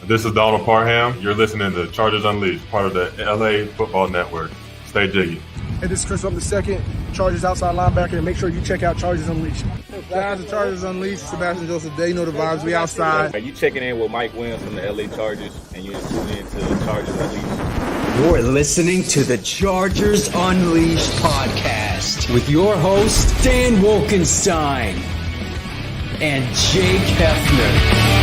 This is Donald Parham. You're listening to Chargers Unleashed, part of the LAFB Network. Stay jiggy. Hey, this is Chris. I'm the second Chargers outside linebacker, and make sure you check out Chargers Unleashed. Shout out to Chargers Unleashed. Sebastian Joseph Day, you know the vibes. We outside. You checking in with Mike Williams from the LA Chargers, and you're tuning in to Chargers Unleashed. You're listening to the Chargers Unleashed podcast with your host, Dan Wolkenstein and Jake Hefner.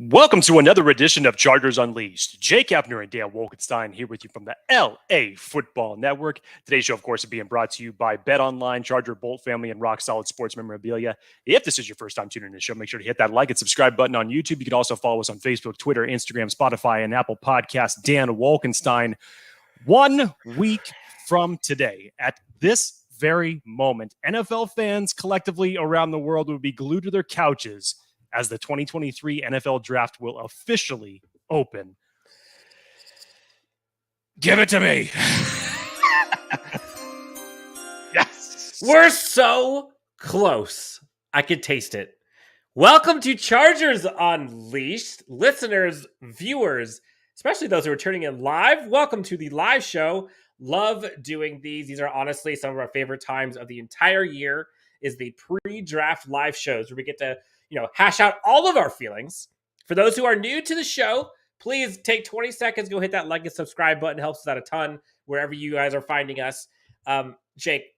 Welcome to another edition of Chargers Unleashed. Jake Hefner and Dan Wolkenstein here with you from the LAFB Network. Today's show, of course, is being brought to you by BetOnline, Charger, Bolt Family, and Rock Solid Sports Memorabilia. If this is your first time tuning in to the show, make sure to hit that like and subscribe button on YouTube. You can also follow us on Facebook, Twitter, Instagram, Spotify, and Apple Podcasts. Dan Wolkenstein. 1 week from today, at this very moment, NFL fans collectively around the world will be glued to their couches as the 2023 NFL Draft will officially open. Give it to me. Yes. We're so close. I could taste it. Welcome to Chargers Unleashed. Listeners, viewers, especially those who are tuning in live, welcome to the live show. Love doing these. These are honestly some of our favorite times of the entire year, is the pre-draft live shows where we get to hash out all of our feelings. For those who are new to the show, please take 20 seconds, go hit that like and subscribe button. It helps us out a ton wherever you guys are finding us. Jake,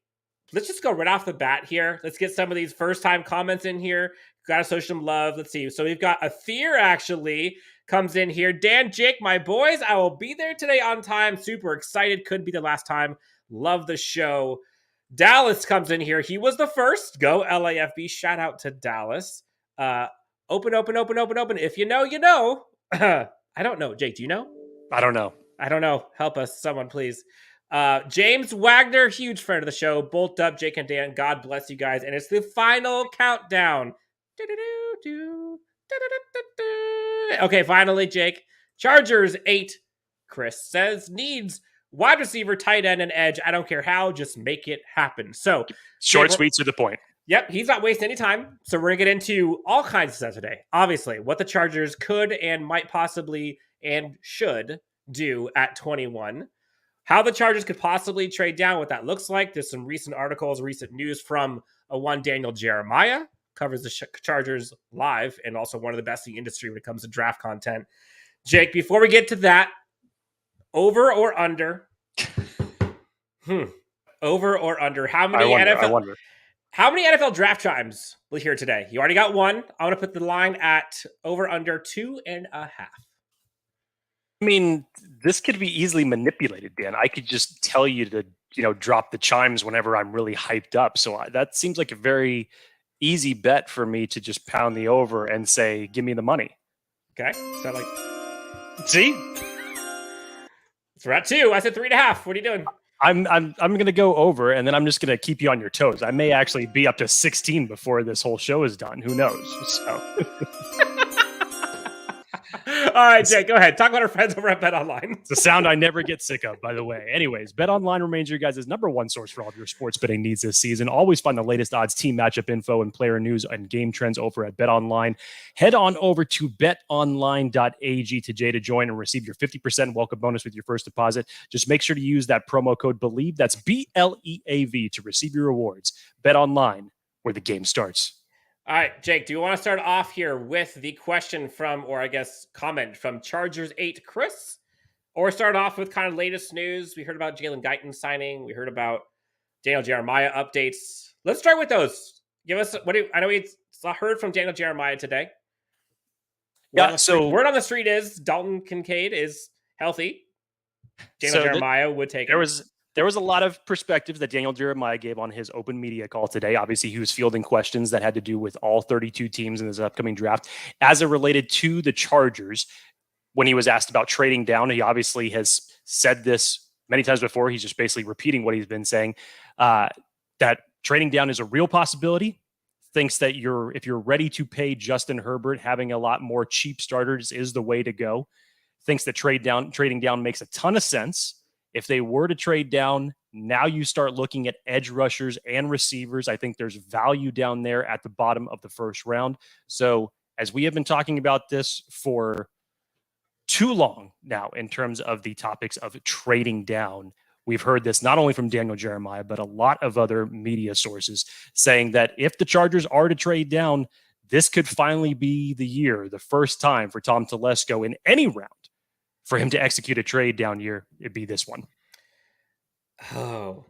let's just go right off the bat here. Let's get some of these first-time comments in here. Gotta show some love. Let's see. So we've got Athir actually comes in here. Dan, Jake, my boys, I will be there today on time. Super excited. Could be the last time. Love the show. Dallas comes in here. He was the first. Go LAFB. Shout out to Dallas. Open. If you know, you know. I don't know. Jake, do you know? I don't know. Help us, someone, please. James Wagner, huge friend of the show. Bolt up, Jake and Dan. God bless you guys. And it's the final countdown. Okay, finally, Jake. Chargers 8. Chris says needs wide receiver, tight end, and edge. I don't care how. Just make it happen. So short, sweet, to the point. Yep, he's not wasting any time. So we're going to get into all kinds of stuff today. Obviously, what the Chargers could and might possibly and should do at 21. How the Chargers could possibly trade down, what that looks like. There's some recent articles, recent news from one Daniel Jeremiah, covers the Chargers live, and also one of the best in the industry when it comes to draft content. Jake, before we get to that, over or under? Over or under? How many NFL... How many NFL draft times we'll hear today? You already got one. I want to put the line at over under 2.5. I mean, this could be easily manipulated, Dan. I could just tell you to, drop the chimes whenever I'm really hyped up. So that seems like a very easy bet for me to just pound the over and say, give me the money. Okay. So see? So we're at 2. I said 3.5. What are you doing? I'm going to go over, and then I'm just going to keep you on your toes. I may actually be up to 16 before this whole show is done. Who knows? So. All right, Jake, go ahead. Talk about our friends over at BetOnline. It's a sound I never get sick of, by the way. Anyways, BetOnline remains your guys' #1 source for all of your sports betting needs this season. Always find the latest odds, team matchup info, and player news and game trends over at BetOnline. Head on over to betonline.ag today to join and receive your 50% welcome bonus with your first deposit. Just make sure to use that promo code BELIEVE. That's BLEAV to receive your rewards. BetOnline, where the game starts. All right, Jake, do you want to start off here with the question from, or I guess comment from Chargers 8 Chris? Or start off with kind of latest news? We heard about Jalen Guyton signing. We heard about Daniel Jeremiah updates. Let's start with those. Give us, I know we heard from Daniel Jeremiah today. Word on the street is Dalton Kincaid is healthy. Daniel Jeremiah would take it. There was a lot of perspectives that Daniel Jeremiah gave on his open media call today. Obviously, he was fielding questions that had to do with all 32 teams in this upcoming draft. As it related to the Chargers, when he was asked about trading down, he obviously has said this many times before. He's just basically repeating what he's been saying, that trading down is a real possibility. thinks that if you're ready to pay Justin Herbert, having a lot more cheap starters is the way to go. Thinks that trading down makes a ton of sense. If they were to trade down, now you start looking at edge rushers and receivers. I think there's value down there at the bottom of the first round. So as we have been talking about this for too long now in terms of the topics of trading down, we've heard this not only from Daniel Jeremiah, but a lot of other media sources saying that if the Chargers are to trade down, this could finally be the year, the first time for Tom Telesco in any round for him to execute a trade down year. It'd be this one. Oh,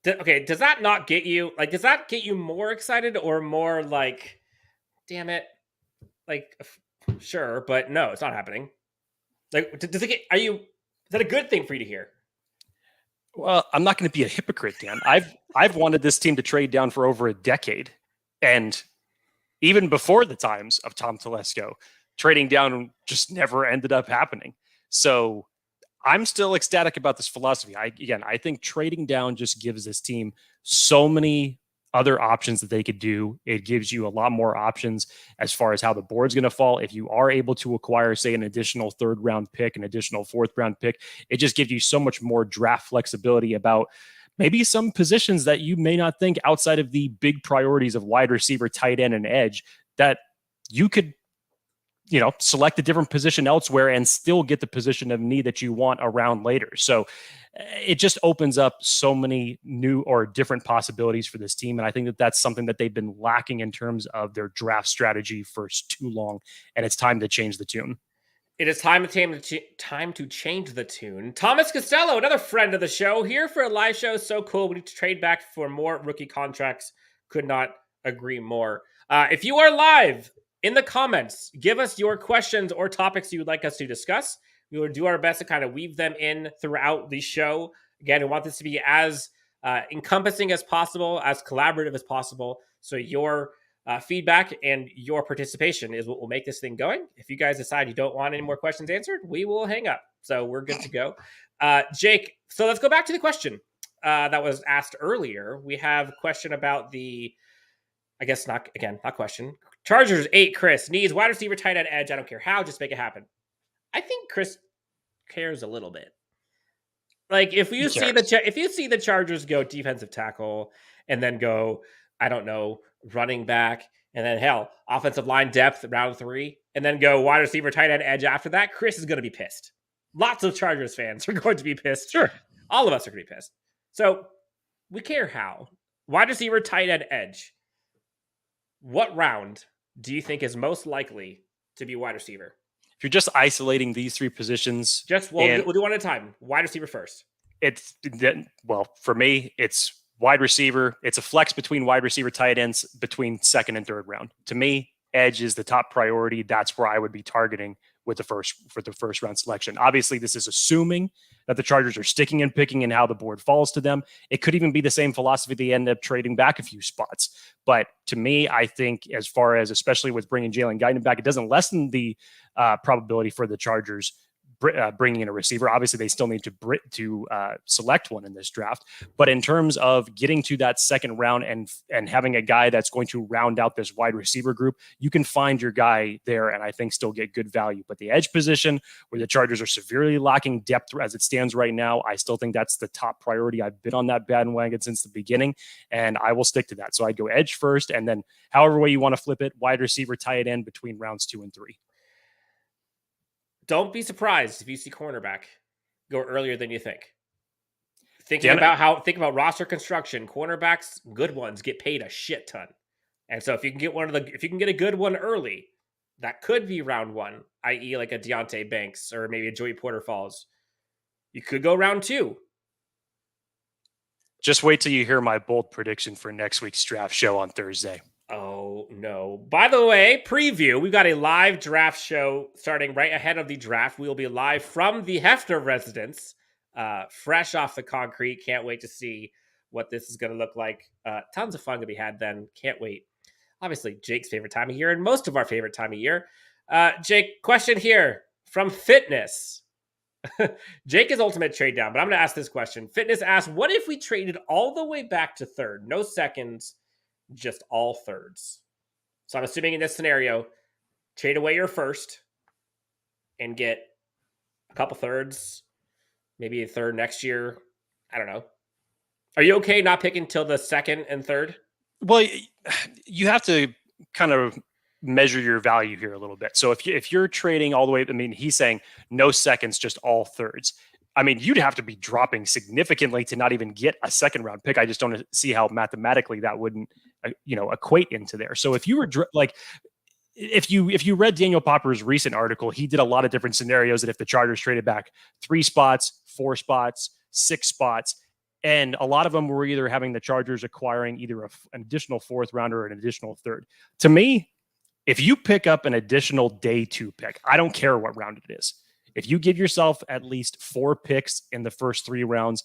okay. Does that not get you, like, does that get you more excited or more like, damn it? Like, sure, but no, it's not happening. Like, does it get, is that a good thing for you to hear? Well, I'm not going to be a hypocrite, Dan. I've wanted this team to trade down for over a decade. And even before the times of Tom Telesco, trading down just never ended up happening. So I'm still ecstatic about this philosophy. I think trading down just gives this team so many other options that they could do. It gives you a lot more options as far as how the board's going to fall. If you are able to acquire, say, an additional third round pick, an additional fourth round pick, it just gives you so much more draft flexibility about maybe some positions that you may not think outside of the big priorities of wide receiver, tight end, and edge that you could, select a different position elsewhere and still get the position of need that you want around later. So it just opens up so many new or different possibilities for this team. And I think that that's something that they've been lacking in terms of their draft strategy for too long. And it's time to change the tune. It is time to change the tune. Thomas Costello, another friend of the show, here for a live show. So cool. We need to trade back for more rookie contracts. Could not agree more. If you are live, in the comments, give us your questions or topics you would like us to discuss. We will do our best to kind of weave them in throughout the show. Again, we want this to be as encompassing as possible, as collaborative as possible. So your feedback and your participation is what will make this thing going. If you guys decide you don't want any more questions answered, we will hang up. So we're good to go. Jake, so let's go back to the question that was asked earlier. We have a question about not question. Chargers 8, Chris needs wide receiver, tight end, edge. I don't care how, just make it happen. I think Chris cares a little bit. Like if you see the Chargers go defensive tackle and then go, I don't know, running back, and then hell, offensive line depth round 3, and then go wide receiver, tight end, edge after that, Chris is going to be pissed. Lots of Chargers fans are going to be pissed. Sure. All of us are going to be pissed. So we care how. Wide receiver, tight end, edge. What round do you think is most likely to be wide receiver? If you're just isolating these three positions, we'll do one at a time. Wide receiver first. For me, it's wide receiver. It's a flex between wide receiver, tight ends between second and third round. To me, edge is the top priority. That's where I would be targeting for the first round selection. Obviously, this is assuming that the Chargers are sticking and picking and how the board falls to them. It could even be the same philosophy. They end up trading back a few spots. But to me, I think as far as, especially with bringing Jalen Guyton back, it doesn't lessen the probability for the Chargers bringing in a receiver. Obviously, they still need to select one in this draft. But in terms of getting to that second round and having a guy that's going to round out this wide receiver group, you can find your guy there and I think still get good value. But the edge position, where the Chargers are severely lacking depth as it stands right now, I still think that's the top priority. I've been on that bandwagon since the beginning, and I will stick to that. So I'd go edge first, and then however way you want to flip it, wide receiver, tight end between rounds 2 and 3. Don't be surprised if you see cornerback go earlier than you think. Think about roster construction. Cornerbacks, good ones, get paid a shit ton. And so if you can get a good one early, that could be round 1, i.e. like a Deonte Banks or maybe a Joey Porter Falls. You could go round 2. Just wait till you hear my bold prediction for next week's draft show on Thursday. Oh, no. By the way, preview, we've got a live draft show starting right ahead of the draft. We'll be live from the Hefner residence, fresh off the concrete. Can't wait to see what this is going to look like. Tons of fun to be had then. Can't wait. Obviously, Jake's favorite time of year and most of our favorite time of year. Jake, question here from Fitness. Jake is ultimate trade down, but I'm going to ask this question. Fitness asks, what if we traded all the way back to third? No seconds. Just all thirds. So I'm assuming in this scenario, trade away your first and get a couple thirds, maybe a third next year. I don't know. Are you okay not picking till the second and third? Well, you have to kind of measure your value here a little bit. So if you're trading all the way, I mean, he's saying no seconds, just all thirds. I mean, you'd have to be dropping significantly to not even get a second round pick. I just don't see how mathematically that wouldn't, equate into there. So if you were if you read Daniel Popper's recent article, he did a lot of different scenarios that if the Chargers traded back 3 spots, 4 spots, 6 spots, and a lot of them were either having the Chargers acquiring either an additional 4th rounder or an additional 3rd. To me, if you pick up an additional day 2 pick, I don't care what round it is. If you give yourself at least 4 picks in the first 3 rounds,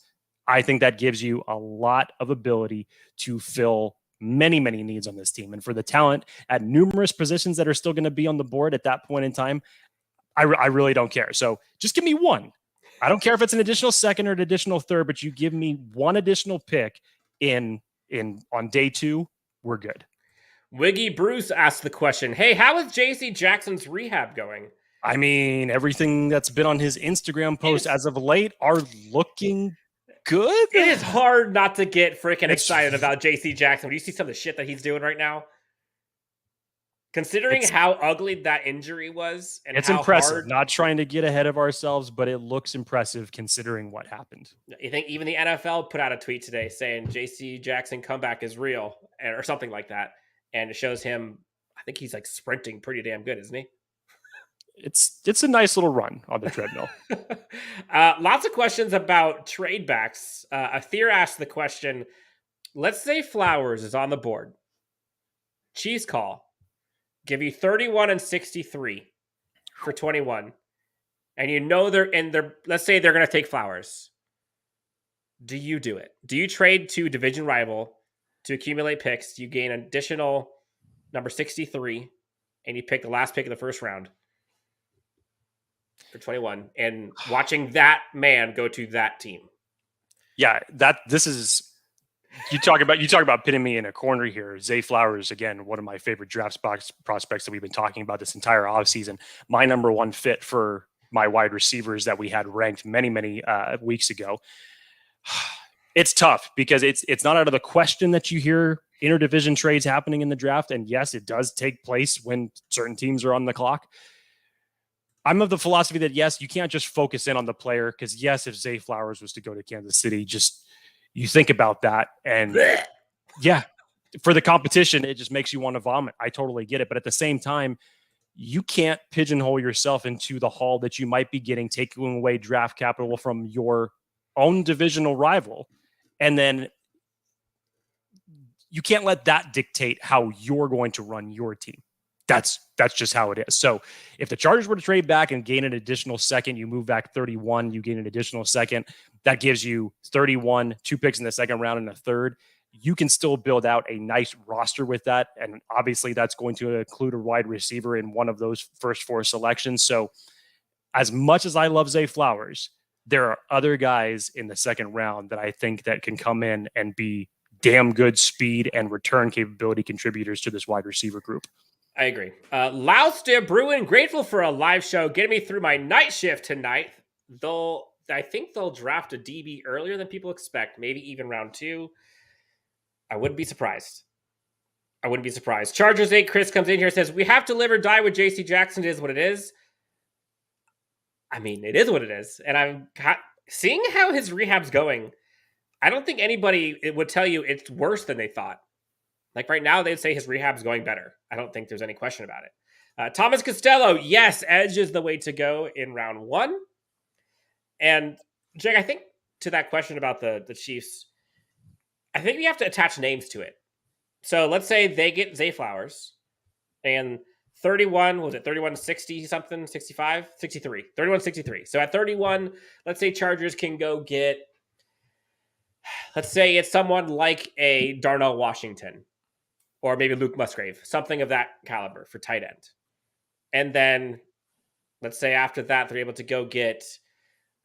I think that gives you a lot of ability to fill many, many needs on this team. And for the talent at numerous positions that are still going to be on the board at that point in time, I really don't care. So just give me one. I don't care if it's an additional second or an additional third, but you give me one additional pick on day 2, we're good. Wiggy Bruce asked the question, hey, how is J.C. Jackson's rehab going? I mean, everything that's been on his Instagram post as of late are looking good. It is hard not to get freaking excited about J.C. Jackson when you see some of the shit that he's doing right now. Considering how ugly that injury was. And it's how impressive. Hard, not trying to get ahead of ourselves, but it looks impressive considering what happened. You think even the NFL put out a tweet today saying J.C. Jackson comeback is real or something like that. And it shows him, I think he's like sprinting pretty damn good, isn't he? It's a nice little run on the treadmill. Lots of questions about trade backs. Athir asked the question, let's say Flowers is on the board. Chiefs call. Give you 31 and 63 for 21. And you know let's say they're going to take Flowers. Do you do it? Do you trade to division rival to accumulate picks? You gain an additional number 63 and you pick the last pick of the first round for 21 and watching that man go to that team. Yeah, this is you talk about pitting me in a corner here. Zay Flowers, again, one of my favorite draft prospects that we've been talking about this entire offseason. My number one fit for my wide receivers that we had ranked many weeks ago. It's tough because it's not out of the question that you hear interdivision trades happening in the draft. And yes, it does take place when certain teams are on the clock. I'm of the philosophy that, yes, you can't just focus in on the player because, yes, if Zay Flowers was to go to Kansas City, just you think about that. And, yeah, for the competition, it just makes you want to vomit. I totally get it. But at the same time, you can't pigeonhole yourself into the haul that you might be getting, taking away draft capital from your own divisional rival. And then you can't let that dictate how you're going to run your team. That's just how it is. So if the Chargers were to trade back and gain an additional second, you move back 31, you gain an additional second. That gives you 31, 2 picks in the second round and a third. You can still build out a nice roster with that. And obviously that's going to include a wide receiver in one of those first 4 selections. So as much as I love Zay Flowers, there are other guys in the second round that I think that can come in and be damn good speed and return capability contributors to this wide receiver group. I agree. Louster Bruin, grateful for a live show, getting me through my night shift tonight. I think they'll draft a DB earlier than people expect, maybe even round 2. I wouldn't be surprised. Chargers 8, Chris comes in here and says, we have to live or die with J.C. Jackson. It is what it is. I mean, it is what it is. And I'm seeing how his rehab's going. I don't think anybody would tell you it's worse than they thought. Like right now, they'd say his rehab's going better. I don't think there's any question about it. Thomas Costello, yes, edge is the way to go in round 1. And Jake, I think to that question about the Chiefs, I think we have to attach names to it. So let's say they get Zay Flowers and 31, was it 31, 60 something, 65, 63, 31, 63. So at 31, let's say Chargers can go get, let's say it's someone like a Darnell Washington or maybe Luke Musgrave, something of that caliber for tight end. And then let's say after that, they're able to go get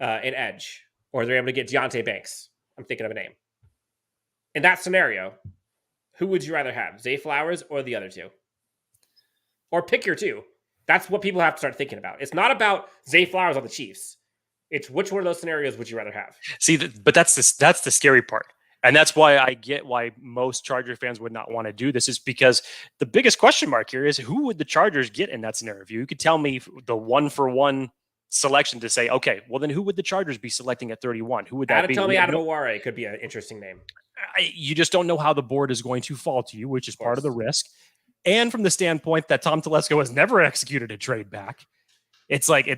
an edge, or they're able to get Deonte Banks. I'm thinking of a name. In that scenario, who would you rather have, Zay Flowers or the other two? or pick your two. That's what people have to start thinking about. It's not about Zay Flowers on the Chiefs. It's which one of those scenarios would you rather have? See, but that's the scary part. And that's why I get why most Charger fans would not want to do this, is because the biggest question mark here is who would the Chargers get in that scenario? If you could tell me the 1-for-1 selection to say, okay, well then who would the Chargers be selecting at 31? Who would that be? Tell me Adam Aware could be an interesting name. You just don't know how the board is going to fall to you, which is part of the risk. And from the standpoint that Tom Telesco has never executed a trade back, it's like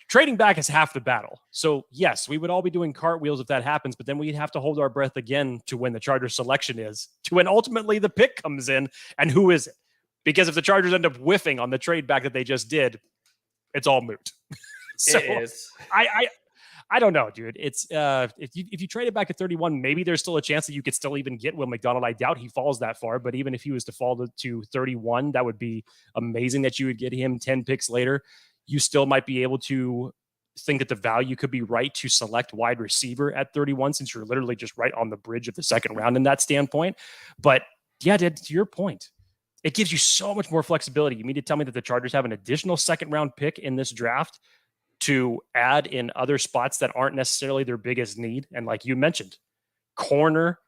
trading back is half the battle. So yes, we would all be doing cartwheels if that happens, but then we'd have to hold our breath again to when the Chargers selection is, to when ultimately the pick comes in, and who is it? Because if the Chargers end up whiffing on the trade back that they just did, it's all moot. So it is. I don't know, dude. It's if you trade it back to 31, maybe there's still a chance that you could still even get Will McDonald. I doubt he falls that far, but even if he was to fall to 31, that would be amazing that you would get him 10 picks later. You still might be able to think that the value could be right to select wide receiver at 31, since you're literally just right on the bridge of the second round in that standpoint. But yeah, to your point, it gives you so much more flexibility. You mean to tell me that the Chargers have an additional second round pick in this draft to add in other spots that aren't necessarily their biggest need? And like you mentioned, corner.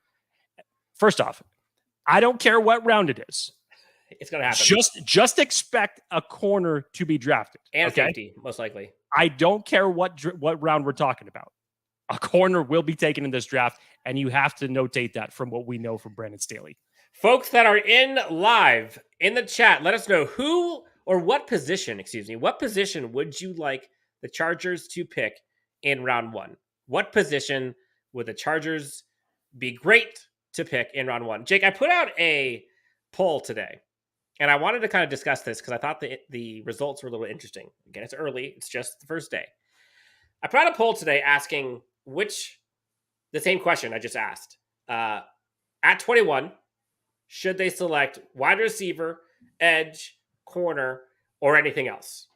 First off, I don't care what round it is. It's going to happen. Just expect a corner to be drafted. And safety, most likely. I don't care what round we're talking about. A corner will be taken in this draft, and you have to notate that from what we know from Brandon Staley. Folks that are in live in the chat, let us know what position would you like the Chargers to pick in round 1? What position would the Chargers be great to pick in round 1? Jake, I put out a poll today, and I wanted to kind of discuss this because I thought the results were a little interesting. Again, it's early. It's just the first day. I put out a poll today asking the same question I just asked. At 21, should they select wide receiver, edge, corner, or anything else?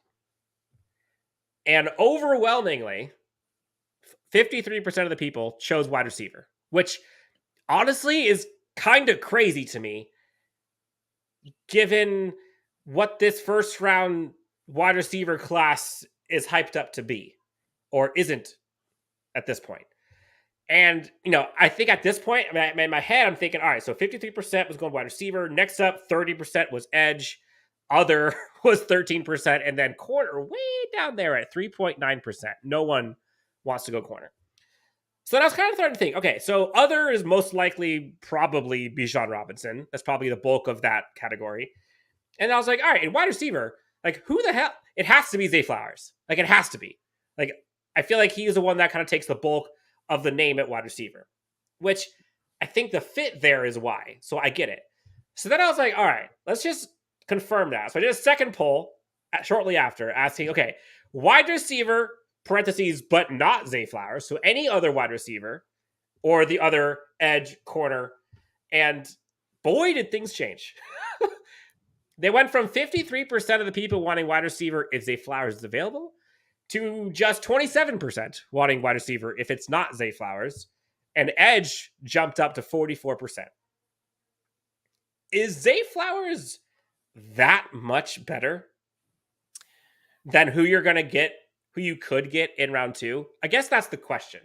And overwhelmingly, 53% of the people chose wide receiver, which honestly is kind of crazy to me, given what this first round wide receiver class is hyped up to be, or isn't at this point. And, I think at this point, in my head, I'm thinking, all right, so 53% was going wide receiver. Next up, 30% was edge. Other was 13%. And then corner way down there at 3.9%. No one wants to go corner. So then I was kind of starting to think, okay, so other is most likely probably Bijan Robinson. That's probably the bulk of that category. And I was like, all right, in wide receiver, like who the hell? It has to be Zay Flowers. Like it has to be. Like I feel like he is the one that kind of takes the bulk of the name at wide receiver, which I think the fit there is why. So I get it. So then I was like, all right, let's just confirm that. So I did a second poll shortly after asking, okay, wide receiver, parentheses, but not Zay Flowers. So any other wide receiver or the other edge, corner. And boy, did things change. They went from 53% of the people wanting wide receiver if Zay Flowers is available to just 27% wanting wide receiver if it's not Zay Flowers. And edge jumped up to 44%. Is Zay Flowers that much better than who you're going to get, who you could get in round 2? I guess that's the question.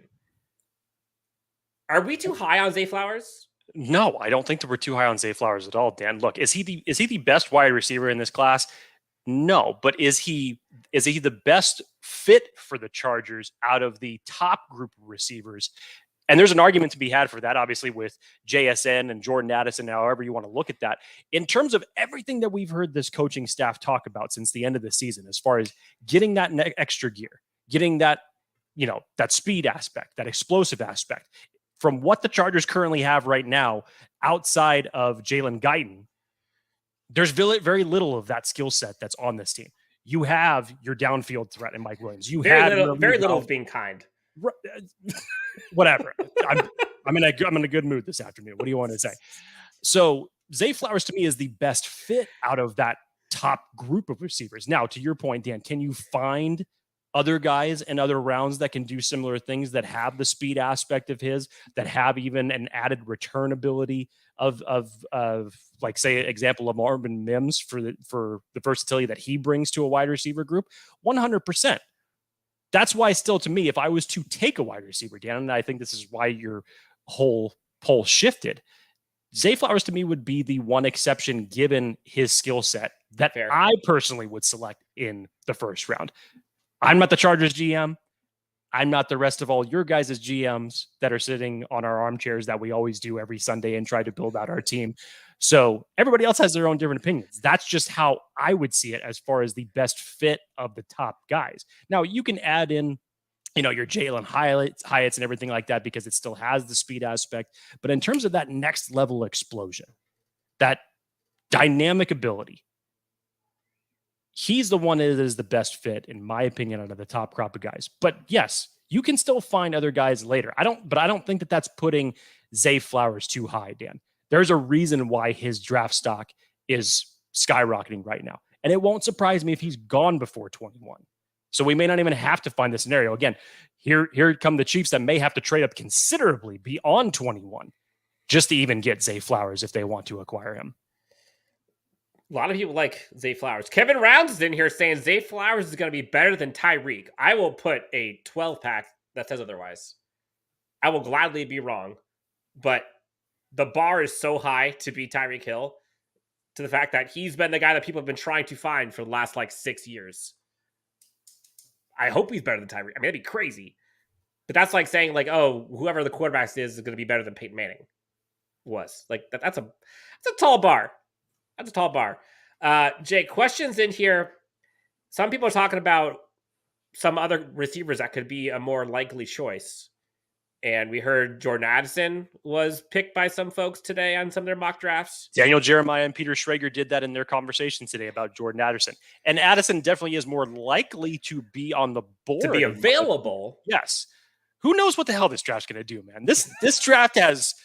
Are we too high on Zay Flowers? No, I don't think that we're too high on Zay Flowers at all, Dan. Look, is he the best wide receiver in this class? No, but is he the best fit for the Chargers out of the top group of receivers? And there's an argument to be had for that, obviously, with JSN and Jordan Addison, however you want to look at that. In terms of everything that we've heard this coaching staff talk about since the end of the season, as far as getting that extra gear, getting that, that speed aspect, that explosive aspect, from what the Chargers currently have right now, outside of Jalen Guyton, there's very little of that skill set that's on this team. You have your downfield threat in Mike Williams. Very little of being kind. Whatever. I'm in a good mood this afternoon. What do you want to say? So Zay Flowers to me is the best fit out of that top group of receivers. Now, to your point, Dan, can you find other guys in other rounds that can do similar things, that have the speed aspect of his, that have even an added return ability of like, say, example of Marvin Mims for the versatility that he brings to a wide receiver group? 100%. That's why, still, to me, if I was to take a wide receiver, Dan, and I think this is why your whole poll shifted, Zay Flowers to me would be the one exception given his skill set that I personally would select in the first round. I'm not the Chargers GM. I'm not the rest of all your guys' GMs that are sitting on our armchairs that we always do every Sunday and try to build out our team. So everybody else has their own different opinions. That's just how I would see it as far as the best fit of the top guys. Now, you can add in, your Jalen Hyatts and everything like that, because it still has the speed aspect. But in terms of that next level explosion, that dynamic ability, he's the one that is the best fit, in my opinion, out of the top crop of guys. But yes, you can still find other guys later. I don't think that that's putting Zay Flowers too high, Dan. There's a reason why his draft stock is skyrocketing right now. And it won't surprise me if he's gone before 21. So we may not even have to find the scenario. Again, here come the Chiefs that may have to trade up considerably beyond 21 just to even get Zay Flowers if they want to acquire him. A lot of people like Zay Flowers. Kevin Rounds is in here saying Zay Flowers is going to be better than Tyreek. I will put a 12-pack that says otherwise. I will gladly be wrong, but the bar is so high to be Tyreek Hill, to the fact that he's been the guy that people have been trying to find for the last 6 years. I hope he's better than Tyreek. I mean, that'd be crazy. But that's like saying, whoever the quarterback is going to be better than Peyton Manning was. That's a tall bar. That's a tall bar. Jake, questions in here. Some people are talking about some other receivers that could be a more likely choice. And we heard Jordan Addison was picked by some folks today on some of their mock drafts. Daniel Jeremiah and Peter Schrager did that in their conversation today about Jordan Addison. And Addison definitely is more likely to be on the board. To be available. Yes. Who knows what the hell this draft's going to do, man? This draft has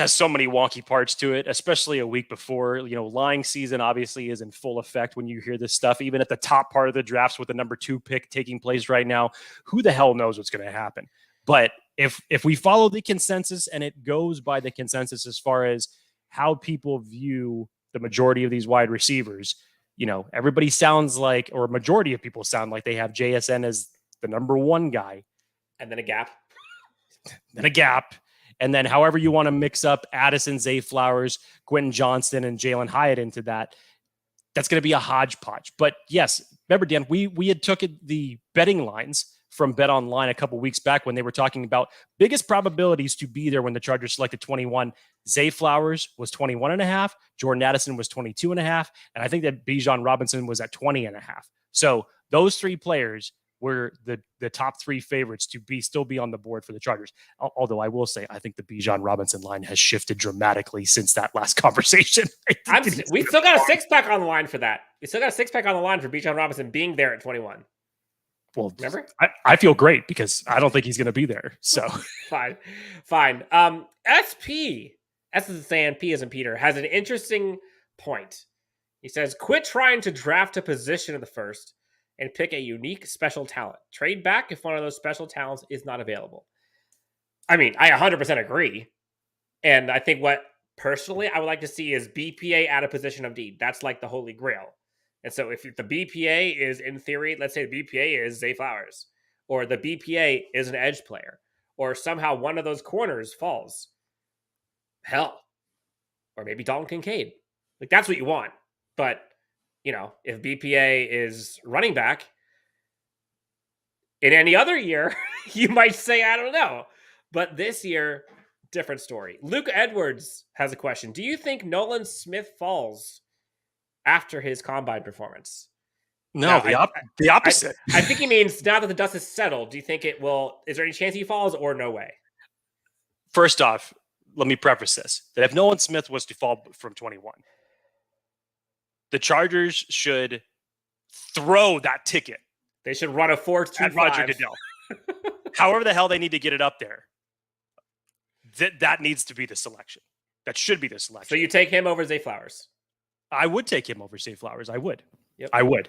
so many wonky parts to it, especially a week before. Lying season obviously is in full effect when you hear this stuff. Even at the top part of the drafts with the number 2 pick taking place right now, who the hell knows what's going to happen? But if we follow the consensus, and it goes by the consensus as far as how people view the majority of these wide receivers, everybody sounds like, or a majority of people sound like, they have JSN as the number 1 guy. And then a gap. And then however you want to mix up Addison, Zay Flowers, Quentin Johnston, and Jalen Hyatt into that, that's going to be a hodgepodge. But yes, remember, Dan, we had took the betting lines from Bet Online a couple weeks back when they were talking about biggest probabilities to be there when the Chargers selected 21. Zay Flowers was 21.5. Jordan Addison was 22.5. And I think that Bijan Robinson was at 20.5. So those 3 players were the top 3 favorites to still be on the board for the Chargers. Although I will say, I think the Bijan Robinson line has shifted dramatically since that last conversation. We still got a 6-pack on the line for that. We still got a 6-pack on the line for Bijan Robinson being there at 21. Well, remember? I feel great because I don't think he's going to be there. So fine. SP, S is saying P as in Peter, has an interesting point. He says, quit trying to draft a position in the first and pick a unique special talent. Trade back if one of those special talents is not available. I mean, I 100% agree. And I think what personally I would like to see is BPA at a position of need. That's like the holy grail. And so if the BPA is, in theory, let's say the BPA is Zay Flowers, or the BPA is an edge player, or somehow one of those corners falls, hell, or maybe Dalton Kincaid. That's what you want. But, if BPA is running back, in any other year, you might say, I don't know. But this year, different story. Luke Edwards has a question. Do you think Nolan Smith falls after his combine performance? No, the opposite. I think he means now that the dust is settled, do you think it will, is there any chance he falls or no way? First off, let me preface this, that if Nolan Smith was to fall from 21, the Chargers should throw that ticket. They should run a 4-2-5 at Roger Goodell. However the hell they need to get it up there. That needs to be the selection. That should be the selection. So you take him over Zay Flowers? I would take him over Zay Flowers. I would. Yep. I would.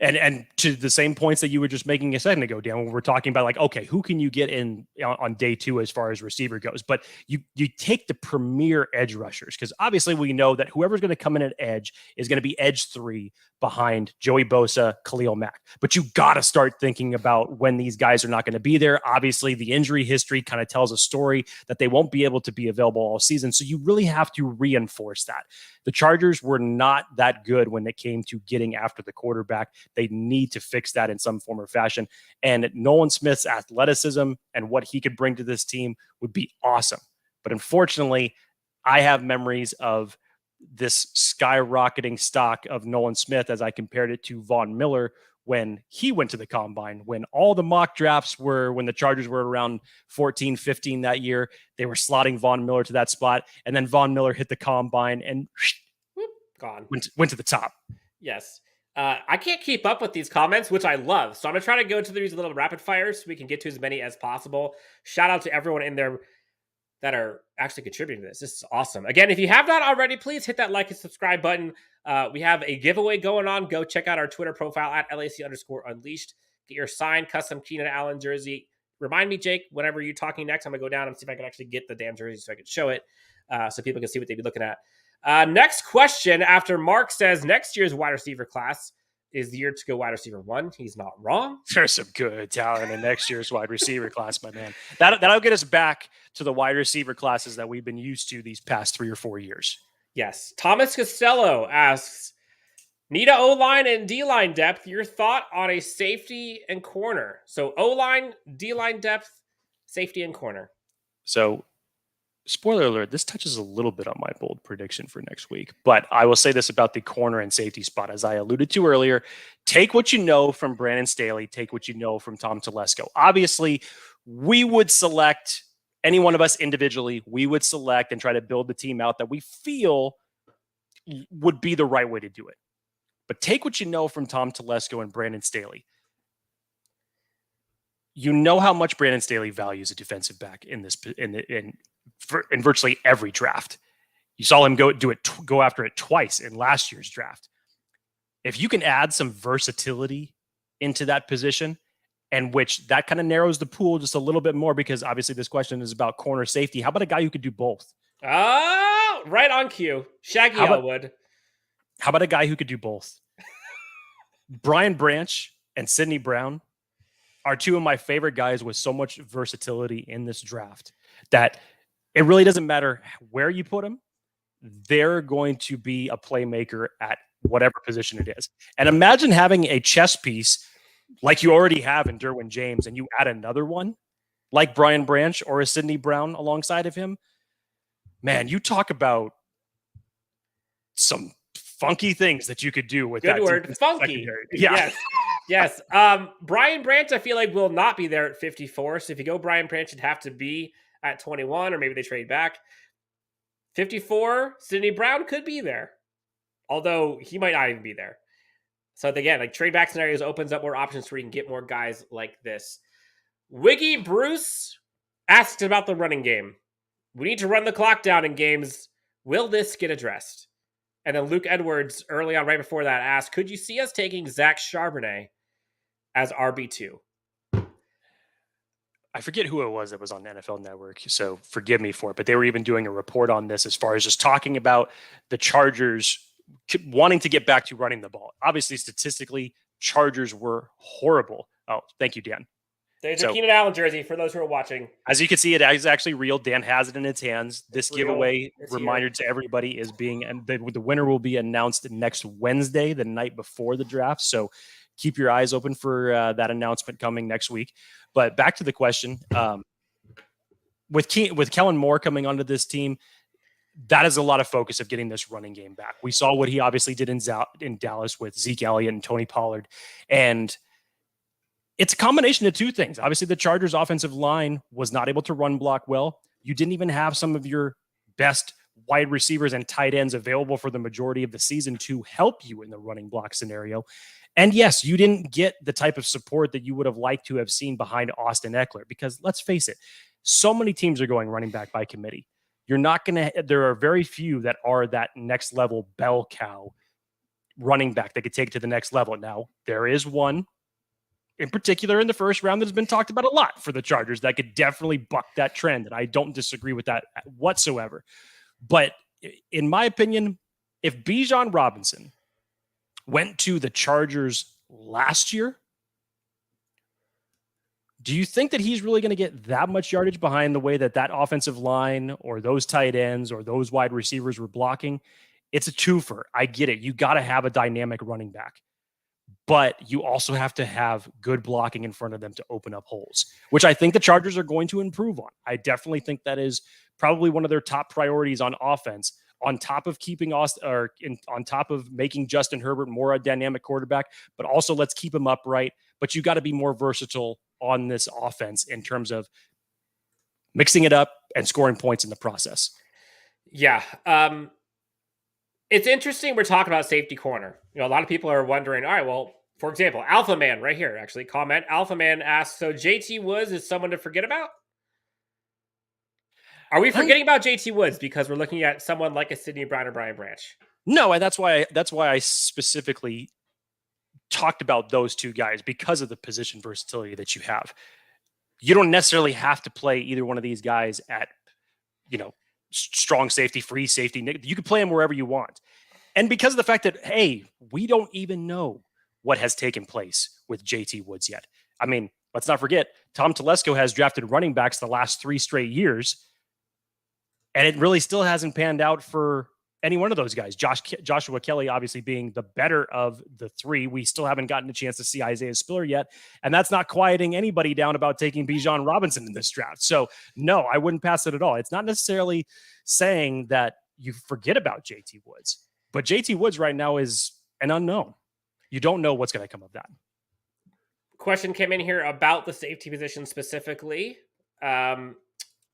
And to the same points that you were just making a second ago, Dan, when we're talking about like, okay, who can you get in on day 2 as far as receiver goes? But you take the premier edge rushers, because obviously we know that whoever's going to come in at edge is going to be edge 3 behind Joey Bosa, Khalil Mack. But you got to start thinking about when these guys are not going to be there. Obviously, the injury history kind of tells a story that they won't be able to be available all season. So you really have to reinforce that. The Chargers were not that good when it came to getting after the quarterback. They need to fix that in some form or fashion. And Nolan Smith's athleticism and what he could bring to this team would be awesome. But unfortunately, I have memories of this skyrocketing stock of Nolan Smith as I compared it to Von Miller when he went to the combine, when all the mock drafts were, when the Chargers were around 14, 15 that year, they were slotting Von Miller to that spot. And then Von Miller hit the combine and gone. Went to the top. Yes. I can't keep up with these comments, which I love. So I'm going to try to go to these little rapid fires so we can get to as many as possible. Shout out to everyone in there that are actually contributing to this. This is awesome. Again, if you have not already, please hit that like and subscribe button. We have a giveaway going on. Go check out our Twitter profile at LAC_Unleashed. Get your signed custom Keenan Allen jersey. Remind me, Jake, whenever you're talking next, I'm going to go down and see if I can actually get the damn jersey so I can show it so people can see what they'd be looking at. Next question, after Mark says next year's wide receiver class is the year to go wide receiver 1. He's not wrong. There's some good talent in next year's wide receiver class, my man. That'll get us back to the wide receiver classes that we've been used to these past 3 or 4 years. Yes. Thomas Costello asks, need a O-line and D-line depth. Your thought on a safety and corner. So O-line, D-line depth, safety and corner. So spoiler alert, this touches a little bit on my bold prediction for next week, but I will say this about the corner and safety spot. As I alluded to earlier, take what you know from Brandon Staley, take what you know from Tom Telesco. Obviously, we would select any one of us individually. We would select and try to build the team out that we feel would be the right way to do it. But take what you know from Tom Telesco and Brandon Staley. You know how much Brandon Staley values a defensive back in virtually every draft. You saw him go after it twice in last year's draft. If you can add some versatility into that position, and which that kind of narrows the pool just a little bit more, because obviously this question is about corner safety. How about a guy who could do both? Oh, right on cue. Shaggy Elwood. How about a guy who could do both? Brian Branch and Sidney Brown are 2 of my favorite guys with so much versatility in this draft that it really doesn't matter where you put them. They're going to be a playmaker at whatever position it is. And imagine having a chess piece like you already have in Derwin James, and you add another one like Brian Branch or a Sidney Brown alongside of him. Man, you talk about some funky things that you could do with that. Good word, funky. Yeah. Yes. Brian Branch, I feel like will not be there at 54. So if you go Brian Branch, it'd have to be at 21, or maybe they trade back. 54, Sidney Brown could be there, although he might not even be there. So again, like trade back scenarios opens up more options where you can get more guys like this. Wiggy Bruce asked about the running game. We need to run the clock down in games. Will this get addressed? And then Luke Edwards, early on, right before that, asked, could you see us taking Zach Charbonnet as RB2? I forget who it was that was on NFL Network, so forgive me for it, but they were even doing a report on this as far as just talking about the Chargers wanting to get back to running the ball. Obviously, statistically, Chargers were horrible. Oh, thank you, Dan. There's a Keenan Allen jersey for those who are watching. As you can see, it is actually real. Dan has it in his hands. This giveaway It's reminder to everybody is the winner will be announced next Wednesday, the night before the draft. So keep your eyes open for that announcement coming next week. But back to the question, with Kellen Moore coming onto this team, that is a lot of focus of getting this running game back. We saw what he obviously did in Dallas with Zeke Elliott and Tony Pollard. And it's a combination of 2 things. Obviously, the Chargers offensive line was not able to run block well. You didn't even have some of your best wide receivers and tight ends available for the majority of the season to help you in the running block scenario. And yes, you didn't get the type of support that you would have liked to have seen behind Austin Eckler, because let's face it, so many teams are going running back by committee. You're not going to, there are very few that are that next level bell cow running back that could take it to the next level. Now, there is one in particular in the first round that has been talked about a lot for the Chargers that could definitely buck that trend, and I don't disagree with that whatsoever. But in my opinion, if Bijan Robinson went to the Chargers last year, do you think that he's really going to get that much yardage behind the way that offensive line or those tight ends or those wide receivers were blocking? It's a twofer. I get it. You got to have a dynamic running back, but you also have to have good blocking in front of them to open up holes, which I think the Chargers are going to improve on. I definitely think that is probably one of their top priorities on offense, on top of keeping on top of making Justin Herbert more a dynamic quarterback, but also let's keep him upright. But you got to be more versatile on this offense in terms of mixing it up and scoring points in the process. Yeah. It's interesting. We're talking about safety corner. A lot of people are wondering, all right, well, for example, Alpha Man right here, actually comment. Alpha Man asks, so JT Woods is someone to forget about? Are we forgetting about JT Woods because we're looking at someone like a Sidney Brown or Brian Branch? No, and that's why I specifically talked about those two guys because of the position versatility that you have. You don't necessarily have to play either one of these guys at, strong safety, free safety. You can play them wherever you want. And because of the fact that, hey, we don't even know what has taken place with JT Woods yet. I mean, let's not forget, Tom Telesco has drafted running backs the last 3 straight years, and it really still hasn't panned out for any one of those guys. Joshua Kelly obviously being the better of the 3. We still haven't gotten a chance to see Isaiah Spiller yet, and that's not quieting anybody down about taking Bijan Robinson in this draft. So no, I wouldn't pass it at all. It's not necessarily saying that you forget about JT Woods, but JT Woods right now is an unknown. You don't know what's going to come of that. Question came in here about the safety position specifically.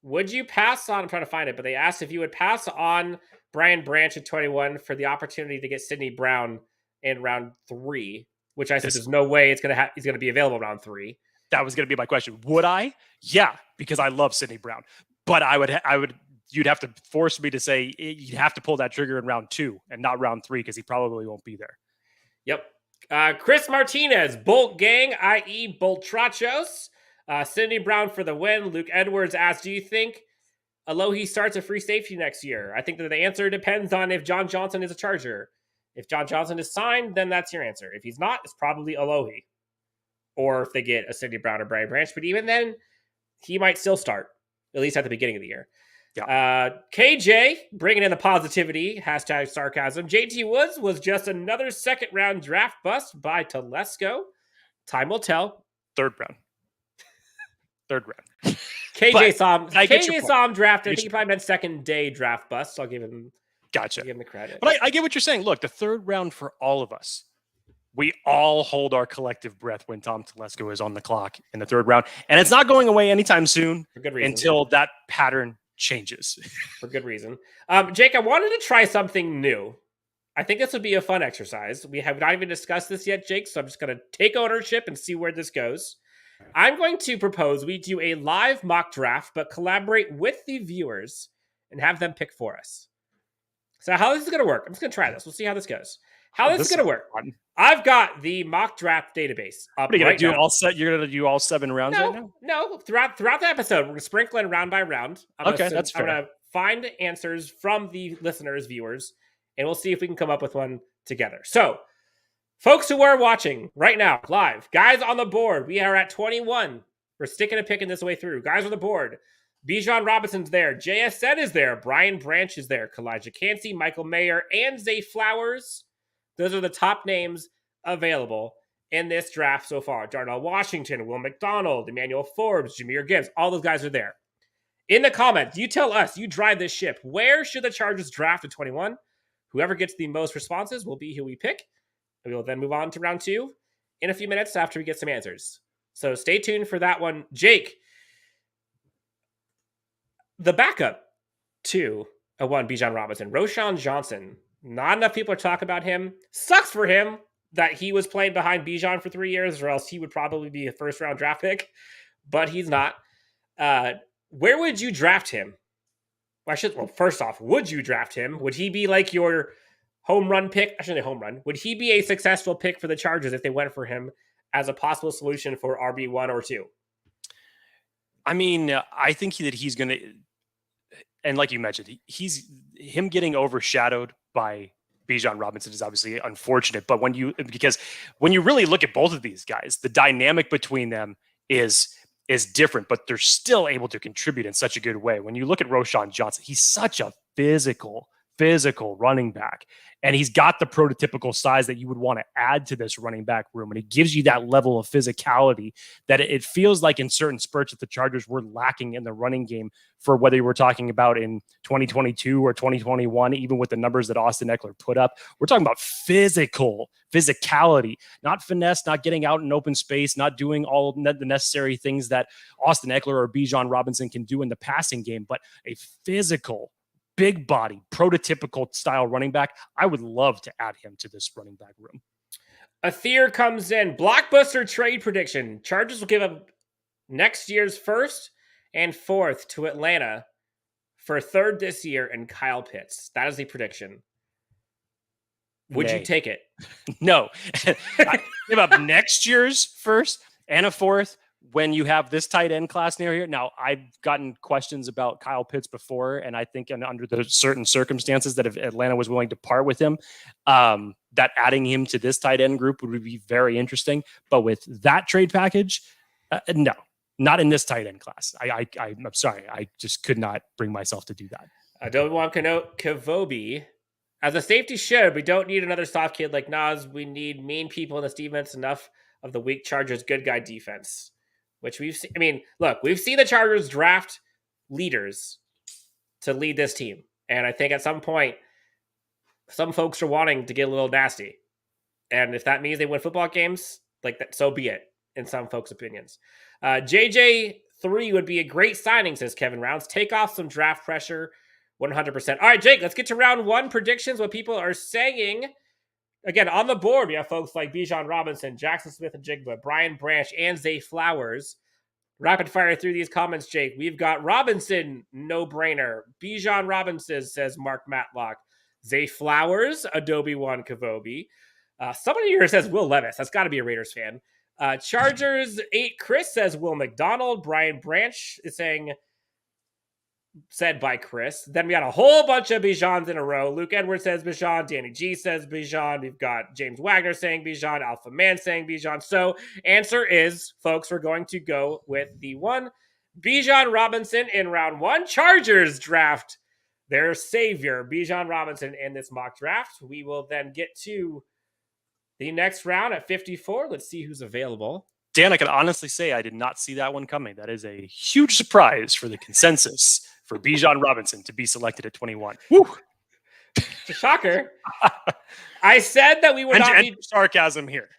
Would you pass on, I'm trying to find it, but they asked if you would pass on Brian Branch at 21 for the opportunity to get Sidney Brown in round 3, which I said there's no way he's going to be available round 3. That was going to be my question. Would I? Yeah, because I love Sidney Brown, but you'd have to force me to say you'd have to pull that trigger in round 2 and not round 3 because he probably won't be there. Yep. Chris Martinez, Bolt Gang, i.e. Boltrachos. Sidney Brown for the win. Luke Edwards asks, do you think Alohi starts a free safety next year? I think that the answer depends on if John Johnson is a Charger. If John Johnson is signed, then that's your answer. If he's not, it's probably Alohi. Or if they get a Sidney Brown or Brian Branch. But even then, he might still start, at least at the beginning of the year. Yeah. KJ, bringing in the positivity, #sarcasm. JT Woods was just another second-round draft bust by Telesco. Time will tell. Third round. KJ saw him drafted. I think he probably meant second day draft bust. So I'll give him the credit. But I get what you're saying. Look, the third round for all of us, we all hold our collective breath when Tom Telesco is on the clock in the third round. And it's not going away anytime soon for good reason. Until that pattern changes. For good reason. Jake, I wanted to try something new. I think this would be a fun exercise. We have not even discussed this yet, Jake, so I'm just going to take ownership and see where this goes. I'm going to propose we do a live mock draft, but collaborate with the viewers and have them pick for us. So how this is going to work, I'm just going to try this. We'll see how this goes. This is going to work. Fun. I've got the mock draft database up. What are you going to do? You're going to do all 7 rounds right now? No. Throughout the episode, we're going to sprinkle in round by round. That's fair. I'm going to find answers from the listeners, viewers, and we'll see if we can come up with one together. So, folks who are watching right now, live, guys on the board, we are at 21. We're sticking and picking this way through. Guys on the board, Bijan Robinson's there. JSN is there. Brian Branch is there. Kalijah Cansey, Michael Mayer, and Zay Flowers. Those are the top names available in this draft so far. Darnell Washington, Will McDonald, Emmanuel Forbes, Jahmyr Gibbs. All those guys are there. In the comments, you tell us, you drive this ship. Where should the Chargers draft at 21? Whoever gets the most responses will be who we pick. We will then move on to round 2 in a few minutes after we get some answers. So stay tuned for that one. Jake, the backup to a one, Bijan Robinson, Roschon Johnson. Not enough people are talking about him. Sucks for him that he was playing behind Bijan for 3 years, or else he would probably be a first-round draft pick. But he's not. Where would you draft him? Well, first off, would you draft him? Would he be like your home run pick? I shouldn't say home run. Would he be a successful pick for the Chargers if they went for him as a possible solution for RB1 or 2? I mean, I think that he's going to, and like you mentioned, him getting overshadowed by Bijan Robinson is obviously unfortunate. But because when you really look at both of these guys, the dynamic between them is different, but they're still able to contribute in such a good way. When you look at Roschon Johnson, he's such a physical running back, and he's got the prototypical size that you would want to add to this running back room, and it gives you that level of physicality that it feels like in certain spurts that the Chargers were lacking in the running game, for whether you were talking about in 2022 or 2021, even with the numbers that Austin Eckler put up. We're talking about physicality, not finesse, not getting out in open space, not doing all the necessary things that Austin Eckler or Bijan Robinson can do in the passing game, but a physical, big body, prototypical style running back. I would love to add him to this running back room. Athir comes in. Blockbuster trade prediction. Chargers will give up next year's 1st and 4th to Atlanta for 3rd this year and Kyle Pitts. That is the prediction. Would you take it? No. I give up next year's 1st and a 4th when you have this tight end class near here. Now, I've gotten questions about Kyle Pitts before, and I think under the certain circumstances that if Atlanta was willing to part with him, that adding him to this tight end group would be very interesting. But with that trade package, no, not in this tight end class. I'm sorry. I just could not bring myself to do that. Adobe Wankano Kavobi. As a safety should, we don't need another soft kid like Nas. We need mean people in this defense, enough of the weak Chargers good guy defense, which we've seen. I mean, look, we've seen the Chargers draft leaders to lead this team. And I think at some point, some folks are wanting to get a little nasty. And if that means they win football games, like that, so be it, in some folks' opinions. JJ3 would be a great signing, says Kevin Rounds. Take off some draft pressure, 100%. All right, Jake, let's get to round 1 predictions, what people are saying. Again, on the board, we have folks like Bijan Robinson, Jackson Smith and Jigba, Brian Branch, and Zay Flowers. Rapid fire through these comments, Jake. We've got Robinson, no-brainer. Bijan Robinson, says Mark Matlock. Zay Flowers, Adobe One Kavobi. Somebody here says Will Levis. That's got to be a Raiders fan. Chargers 8 Chris says Will McDonald. Brian Branch is saying, said by Chris. Then we got a whole bunch of Bijans in a row. Luke Edwards says Bijan. Danny G says Bijan. We've got James Wagner saying Bijan. Alpha Man saying Bijan. So answer is, folks, we're going to go with the one. Bijan Robinson in round 1. Chargers draft their savior, Bijan Robinson, in this mock draft. We will then get to the next round at 54. Let's see who's available. Dan, I can honestly say I did not see that one coming. That is a huge surprise for the consensus for Bijan Robinson to be selected at 21. Woo! It's a shocker. I said that we would not be sarcasm here.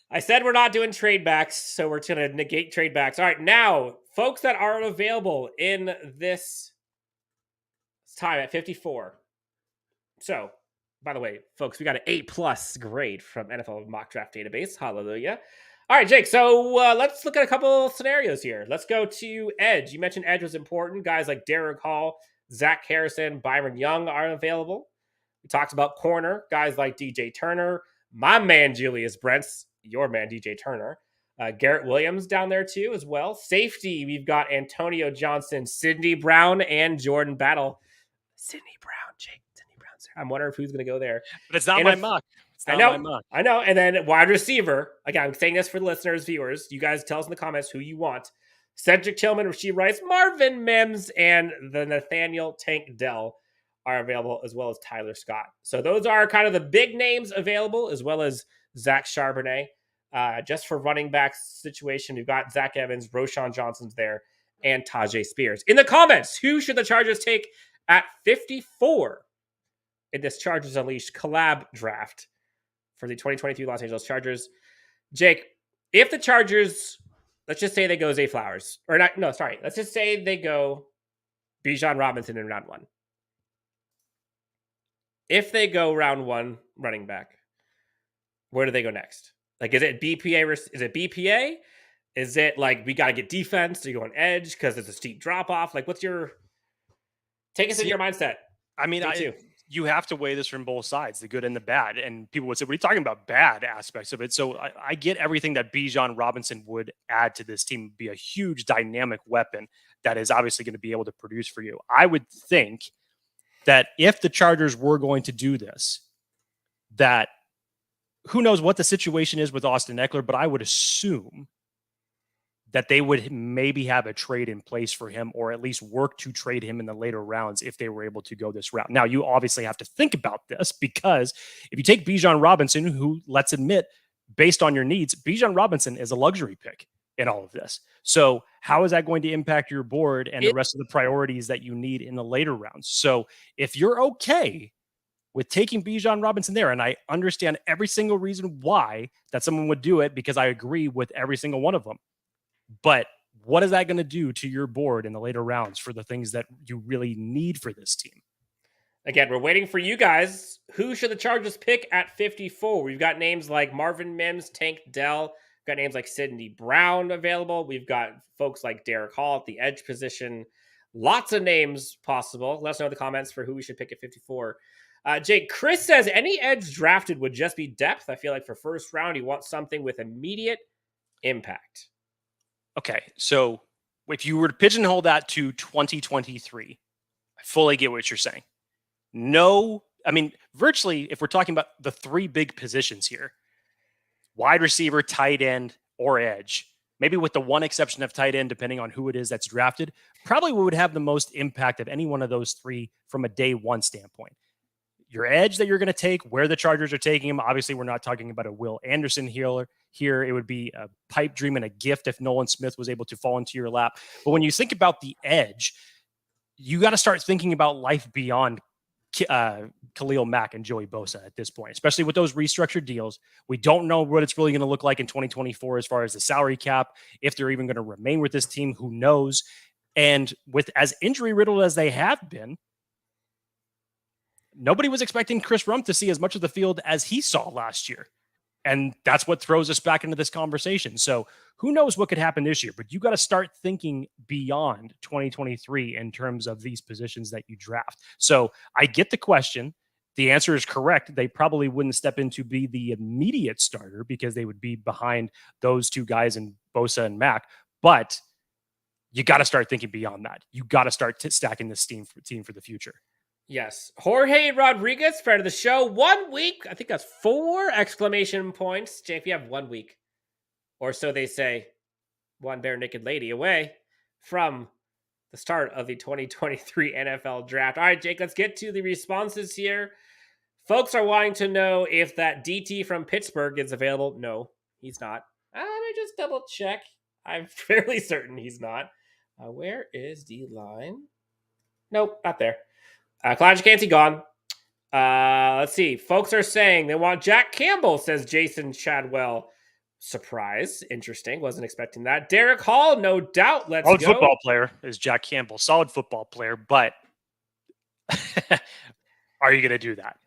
I said we're not doing trade backs, so we're going to negate trade backs. All right, now, folks that are available in this time at 54. So, by the way, folks, we got an A+ grade from NFL Mock Draft Database. Hallelujah. All right, Jake, so let's look at a couple scenarios here. Let's go to edge. You mentioned edge was important. Guys like Derek Hall, Zach Harrison, Byron Young are available. We talked about corner. Guys like DJ Turner, my man Julius Brents, your man DJ Turner. Garrett Williams down there too as well. Safety, we've got Antonio Johnson, Sidney Brown, and Jordan Battle. Sidney Brown, Jake. Sidney Brown's there. I'm wondering who's going to go there. But it's not my mock. I know. And then wide receiver. Again, I'm saying this for the listeners, viewers. You guys tell us in the comments who you want. Cedric Tillman, Rasheed Rice, Marvin Mims, and the Nathaniel Tank Dell are available, as well as Tyler Scott. So those are kind of the big names available, as well as Zach Charbonnet. Just for running back situation, we've got Zach Evans, Roschon Johnson's there, and Tajay Spears. In the comments, who should the Chargers take at 54 in this Chargers Unleashed collab draft for the 2023 Los Angeles Chargers? Jake, if the Chargers, let's just say they go Zay Flowers, or not, no, sorry. Let's just say they go Bijan Robinson in round 1. If they go round 1 running back, where do they go next? Like, is it BPA? Is it BPA? Is it like, we got to get defense? Do you go on edge because it's a steep drop off? Like, what's your, take us in your mindset? I mean, you have to weigh this from both sides, the good and the bad. And people would say, what are you talking about? Bad aspects of it. So I get everything that Bijan Robinson would add to this team, be a huge dynamic weapon that is obviously going to be able to produce for you. I would think that if the Chargers were going to do this, that who knows what the situation is with Austin Eckler, but I would assume that they would maybe have a trade in place for him, or at least work to trade him in the later rounds if they were able to go this route. Now, you obviously have to think about this, because if you take Bijan Robinson, who, let's admit, based on your needs, Bijan Robinson is a luxury pick in all of this. So how is that going to impact your board and the rest of the priorities that you need in the later rounds? So if you're okay with taking Bijan Robinson there, and I understand every single reason why that someone would do it, because I agree with every single one of them, but what is that going to do to your board in the later rounds for the things that you really need for this team? Again, we're waiting for you guys. Who should the Chargers pick at 54? We've got names like Marvin Mims, Tank Dell. We've got names like Sidney Brown available. We've got folks like Derek Hall at the edge position. Lots of names possible. Let us know in the comments for who we should pick at 54. Jake, Chris says any edge drafted would just be depth. I feel like for first round, he wants something with immediate impact. Okay, so if you were to pigeonhole that to 2023, I fully get what you're saying. No, I mean, virtually, if we're talking about the three big positions here, wide receiver, tight end, or edge, maybe with the one exception of tight end, depending on who it is that's drafted, probably would have the most impact of any one of those three from a day one standpoint. Your edge that you're going to take, where the Chargers are taking him. Obviously, we're not talking about a Will Anderson here. It would be a pipe dream and a gift if Nolan Smith was able to fall into your lap. But when you think about the edge, you got to start thinking about life beyond Khalil Mack and Joey Bosa at this point, especially with those restructured deals. We don't know what it's really going to look like in 2024 as far as the salary cap, if they're even going to remain with this team, who knows? And with as injury riddled as they have been, nobody was expecting Chris Rump to see as much of the field as he saw last year. And that's what throws us back into this conversation. So who knows what could happen this year, but you got to start thinking beyond 2023 in terms of these positions that you draft. So I get the question. The answer is correct. They probably wouldn't step in to be the immediate starter because they would be behind those two guys in Bosa and Mack. But you got to start thinking beyond that. You got to start stacking this team for the future. Yes. Jorge Rodriguez, friend of the show. 1 week. I think that's 4 exclamation points. Jay, if you have 1 week, or so they say, one bare naked lady away from the start of the 2023 NFL draft. All right, Jake, let's get to the responses here. Folks are wanting to know if that DT from Pittsburgh is available. No, he's not. Let me just double check. I'm fairly certain he's not. Where is the line? Nope, not there. Kalijah Kancey gone. Let's see. Folks are saying they want Jack Campbell, says Jason Chadwell. Surprise. Interesting. Wasn't expecting that. Derek Hall, no doubt. Let's go. Solid football player is Jack Campbell. Solid football player, but are you going to do that?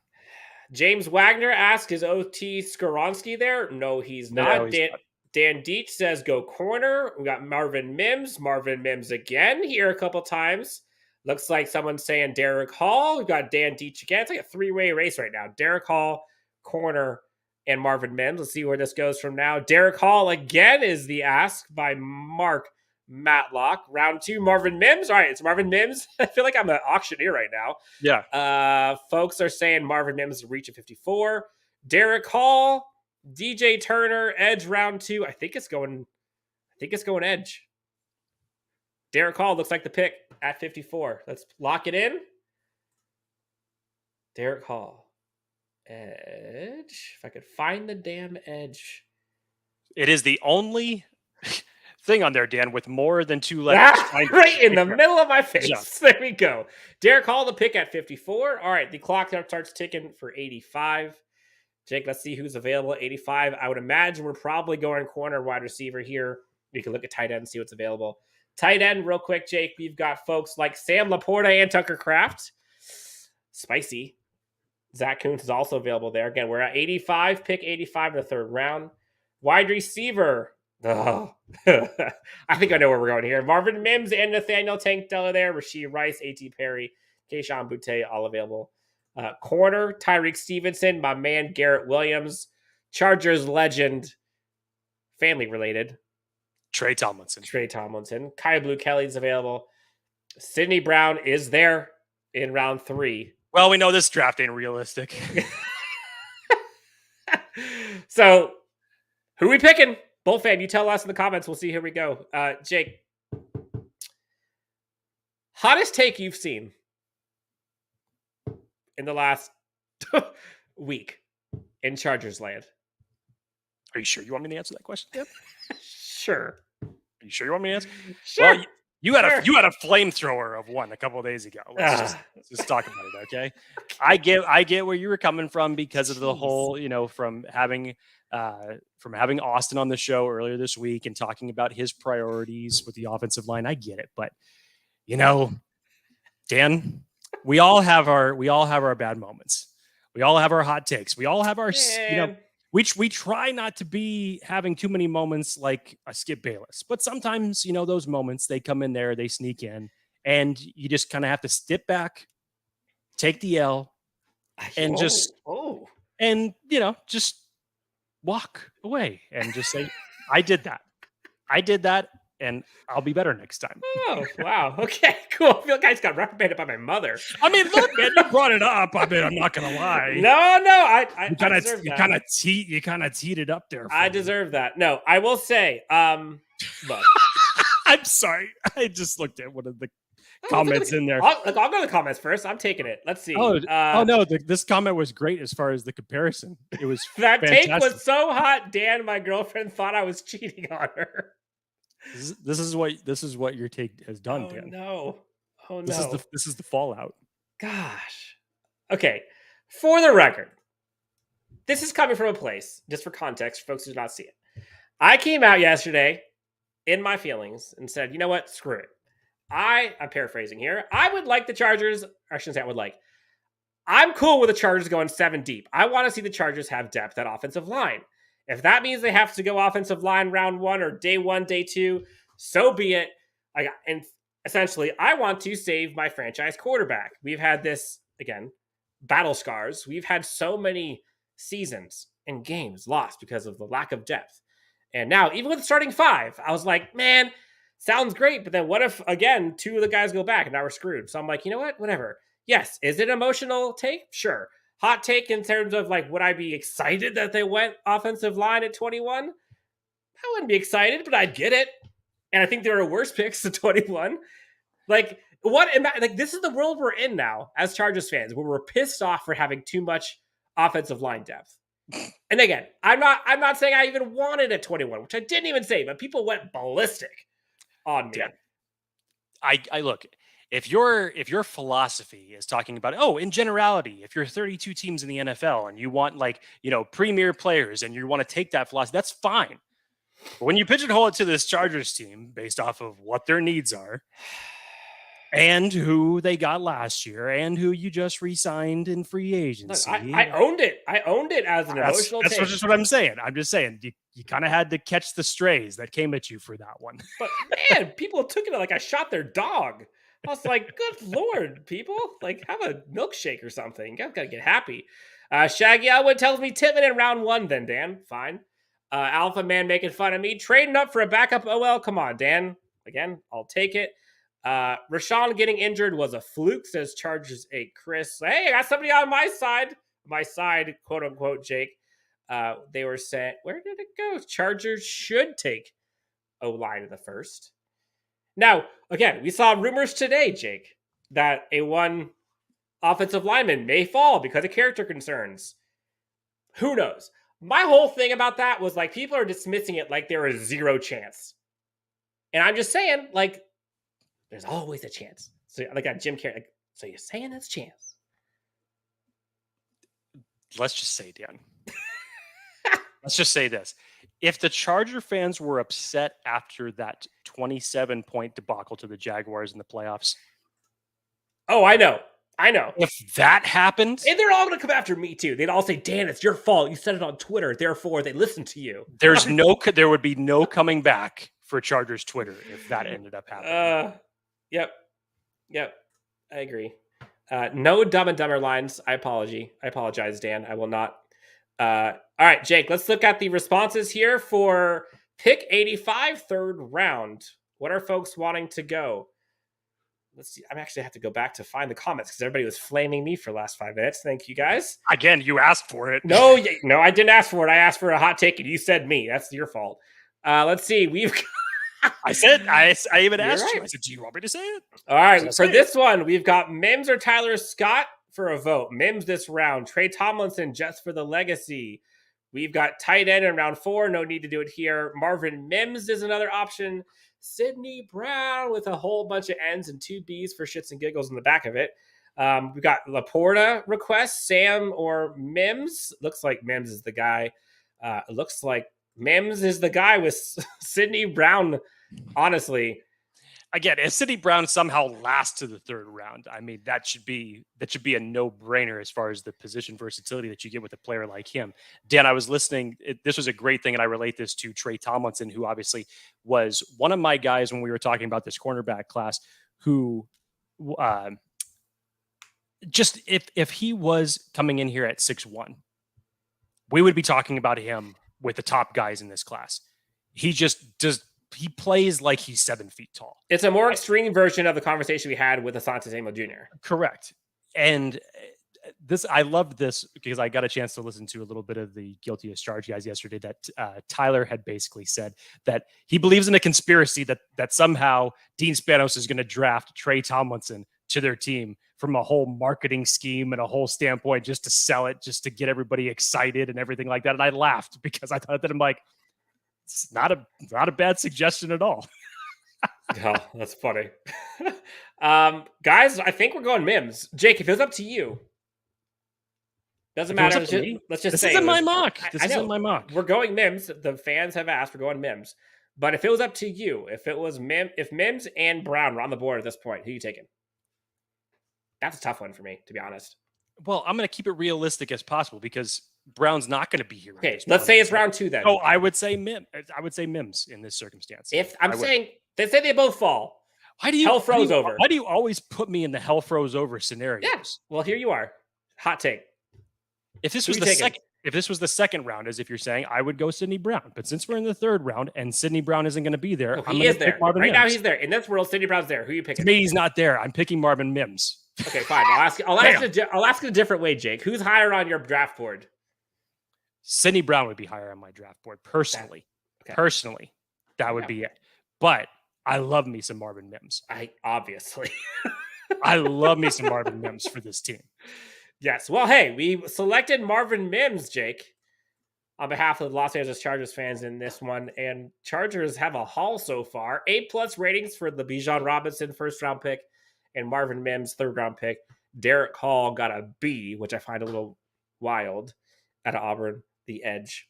James Wagner asks, is OT Skoronski there? No, he's not. No, he's not. Dan Dietz says go corner. We got Marvin Mims. Marvin Mims again here a couple times. Looks like someone's saying Derek Hall. We've got Dan Dietz again. It's like a 3-way race right now. Derek Hall, corner, and Marvin Mims. Let's see where this goes from now. Derek Hall again is the ask by Mark Matlock. Round 2, Marvin Mims. All right, it's Marvin Mims. I feel like I'm an auctioneer right now. Yeah. Folks are saying Marvin Mims reach at 54. Derek Hall, DJ Turner, edge round 2. I think it's going edge. Derek Hall looks like the pick at 54. Let's lock it in. Derek Hall. Edge. If I could find the damn edge. It is the only thing on there, Dan, with more than 2 letters. Right in the middle of my face. Yeah. There we go. Derek Hall, the pick at 54. All right, the clock starts ticking for 85. Jake, let's see who's available at 85. I would imagine we're probably going corner wide receiver here. We can look at tight end and see what's available. Tight end, real quick, Jake. We've got folks like Sam Laporta and Tucker Kraft. Spicy. Zach Kuntz is also available there. Again, we're at 85, pick 85 in the 3rd round. Wide receiver. Oh. I think I know where we're going here. Marvin Mims and Nathaniel Tank Della there. Rasheed Rice, A.T. Perry, Keyshawn Boutte, all available. Corner, Tyreek Stevenson, my man Garrett Williams, Chargers legend, family related, Trey Tomlinson. Kai Blue Kelly's available. Sidney Brown is there in round 3. Well, we know this draft ain't realistic. So, who are we picking? Bull fan, you tell us in the comments. We'll see. Here we go. Jake, hottest take you've seen in the last week in Chargers land? Are you sure you want me to answer that question, Dan? Sure. Are you sure you want me to answer? Sure. Well, you had a flamethrower of one a couple of days ago. Let's just talk about it, okay? I get where you were coming from because of the whole, from having Austin on the show earlier this week and talking about his priorities with the offensive line. I get it, but Dan, we all have our bad moments. We all have our hot takes. We all have our, we try not to be having too many moments like a Skip Bayless, but sometimes, those moments, they come in there, they sneak in, and you just kind of have to step back, take the L, and just walk away and just say, I did that. And I'll be better next time. Oh, wow. Okay, cool. I feel like I just got reprimanded by my mother. I mean, look, man, you brought it up. I mean, I'm not going to lie. No, I you kind of teed it up there. I deserve that. No, I will say, look. I'm sorry. I just looked at one of the comments in there. I'll go to the comments first. I'm taking it. Let's see. No, this comment was great as far as the comparison. It was that fantastic. take was so hot, Dan, my girlfriend thought I was cheating on her. This is what your take has done, Dan. No. Oh no. This is the fallout. Gosh. Okay. For the record, this is coming from a place, just for context, for folks who do not see it. I came out yesterday in my feelings and said, you know what? Screw it. I'm paraphrasing here. I would like the Chargers, or I shouldn't say I would like. I'm cool with the Chargers going 7 deep. I want to see the Chargers have depth at offensive line. If that means they have to go offensive line round 1 or day 1, day 2, so be it. And essentially, I want to save my franchise quarterback. We've had this, again, battle scars. We've had so many seasons and games lost because of the lack of depth. And now, even with the starting 5, I was like, man, sounds great. But then what if, again, 2 of the guys go back and now we're screwed? So I'm like, you know what? Whatever. Yes. Is it an emotional take? Sure. Hot take in terms of would I be excited that they went offensive line at 21? I wouldn't be excited, but I'd get it. And I think there are worse picks at 21. This is the world we're in now as Chargers fans, where we're pissed off for having too much offensive line depth. And again, I'm not saying I even wanted at 21, which I didn't even say, but people went ballistic on me. Yeah. I look. If your philosophy is talking about, in generality, if you're 32 teams in the NFL and you want premier players and you want to take that philosophy, that's fine. But when you pigeonhole it to this Chargers team based off of what their needs are and who they got last year and who you just re-signed in free agency. Look, I owned it. I owned it as an emotional take. That's just what I'm saying. I'm just saying you kind of had to catch the strays that came at you for that one. But man, people took it like I shot their dog. I was like, good Lord, people. Have a milkshake or something. You guys got to get happy. Shaggy Elwood tells me Tittman in round 1 then, Dan. Fine. Alpha Man making fun of me. Trading up for a backup OL. Come on, Dan. Again, I'll take it. Rashawn getting injured was a fluke, says Chargers a Chris. Hey, I got somebody on my side. My side, quote unquote, Jake. They were saying, where did it go? Chargers should take O-line in the first. Now, again, we saw rumors today, Jake, that a one offensive lineman may fall because of character concerns. Who knows? My whole thing about that was people are dismissing it like there is 0 chance. And I'm just saying, there's always a chance. So Jim Carrey, so you're saying there's a chance? Let's just say, Dan. Let's just say this. If the Charger fans were upset after that 27-point debacle to the Jaguars in the playoffs. Oh, I know. If that happened. And they're all going to come after me too. They'd all say, Dan, it's your fault. You said it on Twitter. Therefore, they listened to you. There would be no coming back for Chargers Twitter if that ended up happening. Yep. I agree. No Dumb and Dumber lines. I apologize, Dan. I will not. All right, Jake, let's look at the responses here for pick 85, third round. What are folks wanting to go? Let's see. I actually have to go back to find the comments because everybody was flaming me for the last 5 minutes. Thank you guys. Again, you asked for it. No, I didn't ask for it. I asked for a hot take and you said me. That's your fault. Let's see. I even asked right. you. I said, do you want me to say it? All right. For this one, we've got Mims or Tyler Scott for a vote. Mims this round. Trey Tomlinson just for the legacy. We've got tight end in round 4. No need to do it here. Marvin Mims is another option. Sidney Brown with a whole bunch of N's and 2 B's for shits and giggles in the back of it. We've got Laporta request, Sam or Mims. Looks like Mims is the guy. It looks like Mims is the guy with Sidney Brown. Honestly, again, if Sidney Brown somehow lasts to the third round, I mean, that should be a no-brainer as far as the position versatility that you get with a player like him. Dan, I was listening. This was a great thing, and I relate this to Trey Tomlinson, who obviously was one of my guys when we were talking about this cornerback class, who just if he was coming in here at 6'1", we would be talking about him with the top guys in this class. He plays like he's 7 feet tall. It's a more extreme version of the conversation we had with Asante Samuel Jr. Correct. And I loved this because I got a chance to listen to a little bit of the Guilty as Charged guys yesterday that Tyler had basically said that he believes in a conspiracy that somehow Dean Spanos is going to draft Trey Tomlinson to their team from a whole marketing scheme and a whole standpoint just to sell it, just to get everybody excited and everything like that. And I laughed because I thought that I'm like, it's not a bad suggestion at all. Oh, that's funny. Guys, I think we're going Mims. Jake, if it was up to you, doesn't matter. Let's just this say isn't my mock. This isn't my mock. We're going Mims. The fans have asked. We're going Mims. But if it was up to you, if Mims and Brown were on the board at this point, who are you taking? That's a tough one for me, to be honest. Well, I'm going to keep it realistic as possible because Brown's not going to be here. Okay, let's say it's round 2 then. Oh, I would say Mims in this circumstance. If I'm saying they say they both fall. Hell froze over. Why do you always put me in the hell froze over scenarios? Yeah. Well, here you are. Hot take. If this was the second round, as if you're saying, I would go Sidney Brown. But since we're in the third round and Sidney Brown isn't going to be there, he is there. Right now he's there. In this world, Sidney Brown's there. Who are you picking? To me, he's not there. I'm picking Marvin Mims. Okay, fine. I'll ask it a different way, Jake. Who's higher on your draft board? Sidney Brown would be higher on my draft board personally. Okay. Personally, that would be it. But I love me some Marvin Mims. Obviously. I love me some Marvin Mims for this team. Yes. Well, hey, we selected Marvin Mims, Jake, on behalf of the Los Angeles Chargers fans in this one. And Chargers have a haul so far. A+ ratings for the Bijan Robinson first-round pick and Marvin Mims third-round pick. Derek Hall got a B, which I find a little wild, out of Auburn, the edge.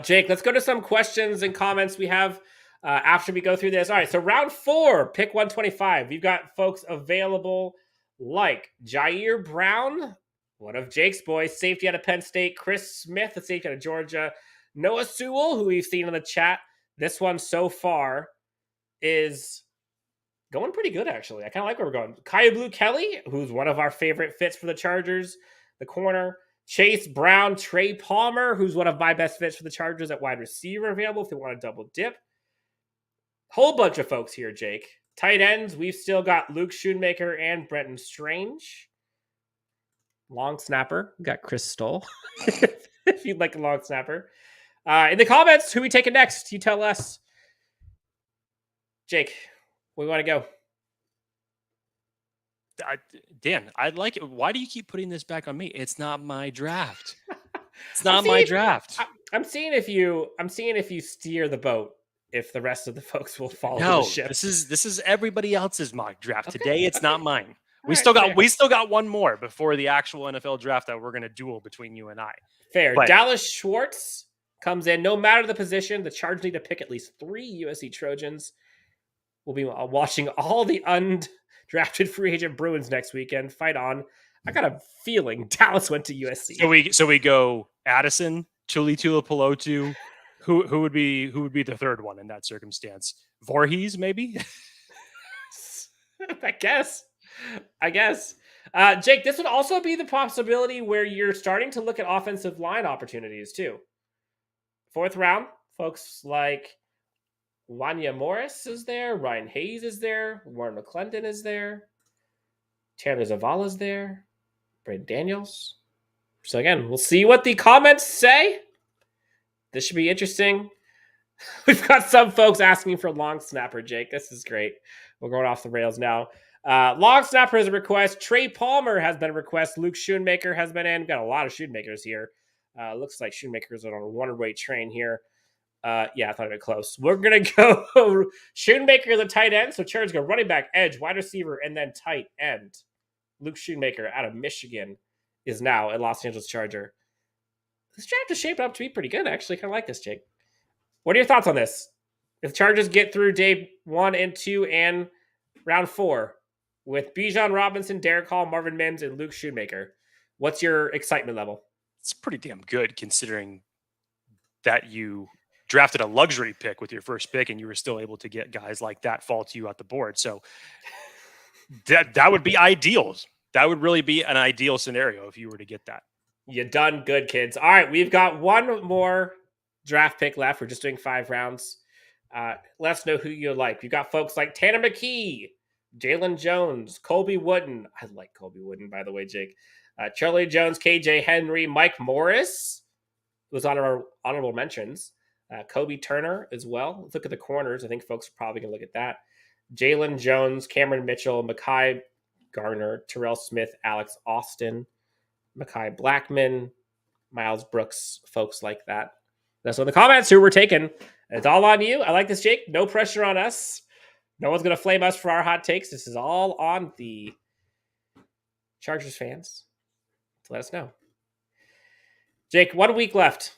Jake, let's go to some questions and comments we have after we go through this. All right, so round 4, pick 125. We've got folks available like Jair Brown, one of Jake's boys, safety out of Penn State, Chris Smith, a safety out of Georgia, Noah Sewell, who we've seen in the chat. This one so far is going pretty good, actually. I kind of like where we're going. Kaya Blue Kelly, who's one of our favorite fits for the Chargers, the corner. Chase Brown, Trey Palmer, who's one of my best fits for the Chargers at wide receiver, available if they want to double dip. Whole bunch of folks here, Jake. Tight ends, we've still got Luke Schoonmaker and Brenton Strange. Long snapper, we got Chris Stoll, if you'd like a long snapper. In the comments, who we taking next? You tell us. Jake, where we want to go? Dan, I'd like it. Why do you keep putting this back on me? It's not my draft. It's not my draft. I'm seeing if you steer the boat, if the rest of the folks will follow No, the ship. this is everybody else's mock draft. Okay. Today it's not mine. We right, still got one more before the actual NFL draft that we're going to duel between you and I. Fair. But Dallas Schwartz comes in. No matter the position, the Chargers need to pick at least 3 USC Trojans. We'll be watching all the undrafted free agent Bruins next weekend. Fight on. I got a feeling Dallas went to USC. So we go Addison, Tuli Tuipulotu. Who would be the third one in that circumstance? Voorhees, maybe? I guess. I guess. Jake, this would also be the possibility where you're starting to look at offensive line opportunities too. 4th round, folks like Wanya Morris is there, Ryan Hayes is there, Warren McClendon is there, Tanner Zavala's there, Brad Daniels. So again, we'll see what the comments say. This should be interesting. We've got some folks asking for long snapper, Jake. This is great. We're going off the rails now. Long snapper is a request. Trey Palmer has been a request. Luke Schoonmaker has been in. We've got a lot of Schoonmakers here. Looks like Schoonmakers are on a one-way train here. Yeah, I thought it was close. We're going to go Schoonmaker, the tight end. So Chargers go running back, edge, wide receiver, and then tight end. Luke Schoonmaker out of Michigan is now a Los Angeles Charger. This draft is shaping up to be pretty good, actually. Kind of like this, Jake. What are your thoughts on this? If the Chargers get through day 1 and 2 and round 4 with Bijan Robinson, Derek Hall, Marvin Mims, and Luke Schoonmaker, what's your excitement level? It's pretty damn good considering that you drafted a luxury pick with your first pick and you were still able to get guys like that fall to you at the board. So that would be ideal. That would really be an ideal scenario if you were to get that. You done good, kids. All right, we've got one more draft pick left. We're just doing 5 rounds. Let us know who you like. We've got folks like Tanner McKee, Jalen Jones, Colby Wooden. I like Colby Wooden, by the way, Jake. Charlie Jones, KJ Henry, Mike Morris was on our honorable mentions. Kobe Turner as well. Let's look at the corners. I think folks are probably going to look at that. Jalen Jones, Cameron Mitchell, Mekhi Garner, Terrell Smith, Alex Austin, Mekhi Blackman, Miles Brooks, folks like that. That's in the comments who we're taking. It's all on you. I like this, Jake. No pressure on us. No one's going to flame us for our hot takes. This is all on the Chargers fans. So let us know. Jake, 1 week left.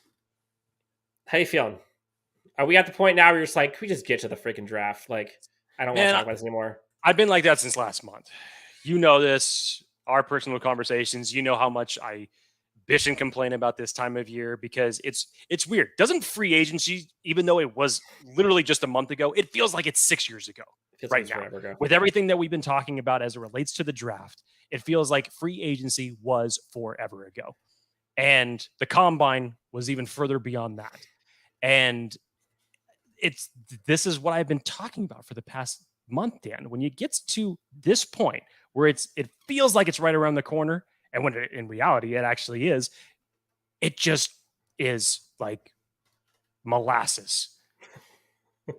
How you feeling? Are we at the point now where you're just like, can we just get to the freaking draft? Like, I don't want to talk about this anymore. I've been like that since last month. You know this, our personal conversations. You know how much I bitch and complain about this time of year because it's weird. Doesn't free agency, even though it was literally just a month ago, it feels like it's 6 years ago right now. With everything that we've been talking about as it relates to the draft, it feels like free agency was forever ago. And the combine was even further beyond that. And this is what I've been talking about for the past month, Dan. When you get to this point where it feels like it's right around the corner, and when in reality it actually is, it just is like molasses.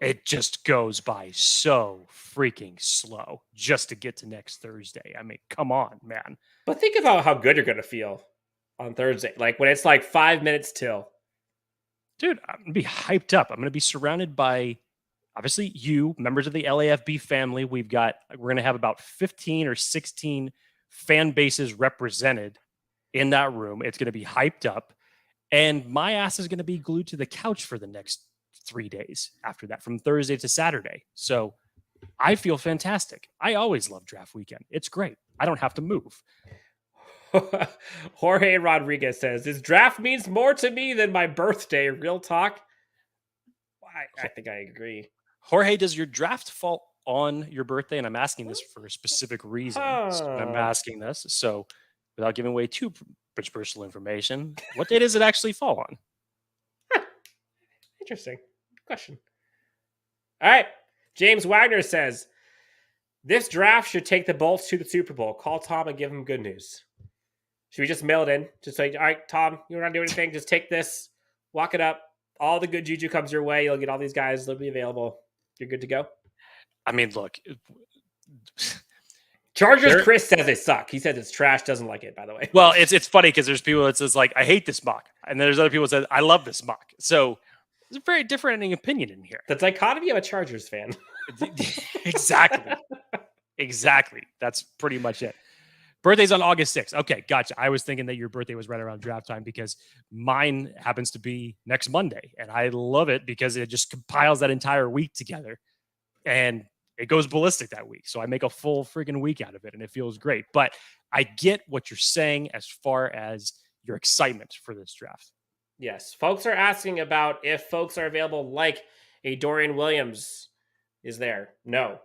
It just goes by so freaking slow just to get to next Thursday. I mean, come on, man. But think about how good you're going to feel on Thursday. Like when it's like 5 minutes till. Dude, I'm going to be hyped up. I'm going to be surrounded by, obviously, you, members of the LAFB family. We're going to have about 15 or 16 fan bases represented in that room. It's going to be hyped up. And my ass is going to be glued to the couch for the next 3 days after that, from Thursday to Saturday. So I feel fantastic. I always love draft weekend. It's great. I don't have to move. Jorge Rodriguez says, this draft means more to me than my birthday. Real talk. I think I agree. Jorge, does your draft fall on your birthday? And I'm asking this for a specific reason. So I'm asking this. So without giving away too much personal information, what day does it actually fall on? Interesting question. All right. James Wagner says, this draft should take the Bolts to the Super Bowl. Call Tom and give him good news. Should we just mail it in? Just like, all right, Tom, you don't want to do anything. Just take this, walk it up. All the good juju comes your way. You'll get all these guys. They'll be available. You're good to go. I mean, look. Chargers Chris says they suck. He says it's trash. Doesn't like it, by the way. Well, it's funny because there's people that says like, I hate this mock. And there's other people that say, I love this mock. So there's a very different opinion in here. The dichotomy of a Chargers fan. Exactly. That's pretty much it. Birthday's on August 6th. Okay, gotcha. I was thinking that your birthday was right around draft time because mine happens to be next Monday. And I love it because it just compiles that entire week together. And it goes ballistic that week. So I make a full freaking week out of it. And it feels great. But I get what you're saying as far as your excitement for this draft. Yes. Folks are asking about if folks are available like a Dorian Williams is there. No.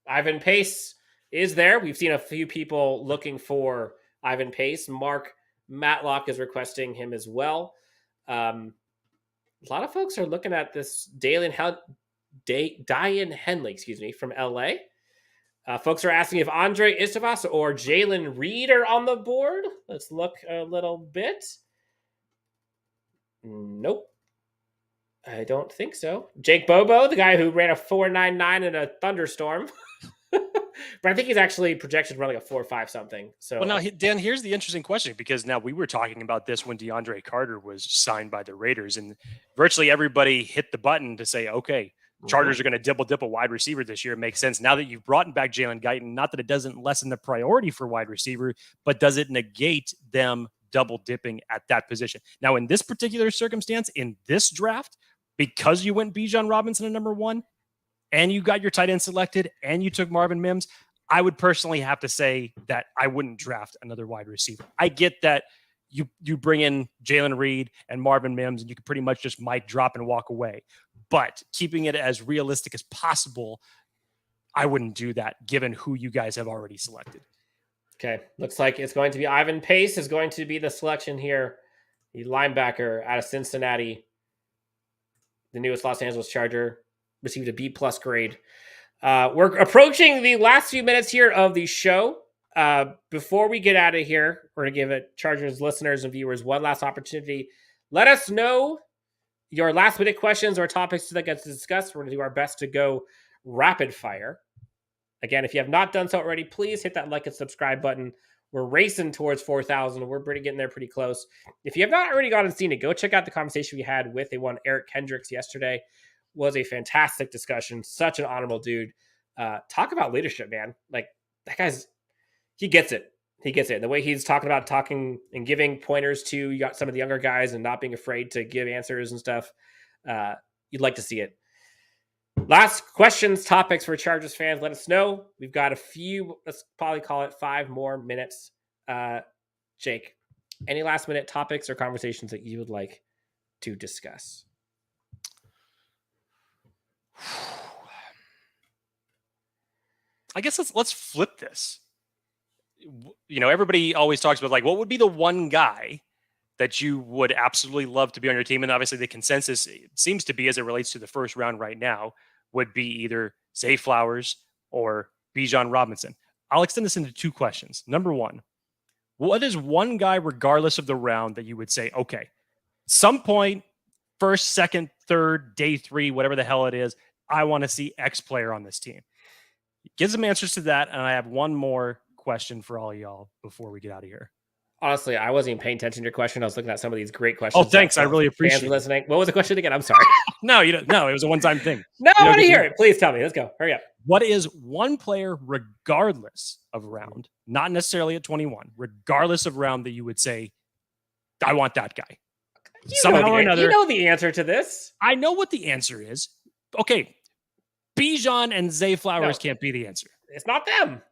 Ivan Pace is there. We've seen a few people looking for Ivan Pace. Mark Matlock is requesting him as well. A lot of folks are looking at this Dian Henley, from LA. Folks are asking if Andre Istavas or Jalen Reed are on the board. Let's look a little bit. Nope. I don't think so. Jake Bobo, the guy who ran a 4.99 in a thunderstorm. But I think he's actually projected to run like a 4.5 something. So, well, now, Dan, here's the interesting question, because now we were talking about this when DeAndre Carter was signed by the Raiders, and virtually everybody hit the button to say, okay, Chargers are going to dip a wide receiver this year. It makes sense. Now that you've brought back Jalen Guyton, not that it doesn't lessen the priority for wide receiver, but does it negate them double dipping at that position? Now, in this particular circumstance, in this draft, because you went Bijan Robinson at number 1, and you got your tight end selected, and you took Marvin Mims, I would personally have to say that I wouldn't draft another wide receiver. I get that you bring in Jalen Reed and Marvin Mims, and you can pretty much just mic drop and walk away. But keeping it as realistic as possible, I wouldn't do that given who you guys have already selected. Okay, looks like it's going to be Ivan Pace is going to be the selection here. The linebacker out of Cincinnati, the newest Los Angeles Charger, received a B+ grade. We're approaching the last few minutes here of the show. Before we get out of here, we're going to give it Chargers listeners and viewers one last opportunity. Let us know your last minute questions or topics that get to discuss. We're going to do our best to go rapid fire. Again, if you have not done so already, please hit that like and subscribe button. We're racing towards 4,000. We're getting there pretty close. If you have not already gone and seen it, go check out the conversation we had with Eric Kendricks yesterday. Was a fantastic discussion. Such an honorable dude. Talk about leadership, man. Like, that guy's, he gets it. He gets it. The way he's talking and giving pointers to some of the younger guys and not being afraid to give answers and stuff. You'd like to see it. Last questions, topics for Chargers fans. Let us know. We've got a few, let's probably call it 5 more minutes. Jake, any last minute topics or conversations that you would like to discuss? I guess let's flip this. Everybody always talks about, like, what would be the one guy that you would absolutely love to be on your team? And obviously the consensus seems to be, as it relates to the first round right now, would be either Zay Flowers or Bijan Robinson. I'll extend this into 2 questions. Number 1, what is one guy, regardless of the round, that you would say, okay, some point, first, second, third, day 3, whatever the hell it is, I want to see X player on this team? Give some answers to that, and I have one more question for all y'all before we get out of here. Honestly, I wasn't even paying attention to your question. I was looking at some of these great questions. Oh, thanks. I really appreciate it. Listening. What was the question again? I'm sorry. No, it was a one-time thing. No, I want to hear it. Please tell me. Let's go. Hurry up. What is one player, regardless of round, not necessarily at 21, regardless of round, that you would say, I want that guy? Somehow or another. You know the answer to this. I know what the answer is. Okay. Bijan and Zay Flowers can't be the answer. It's not them.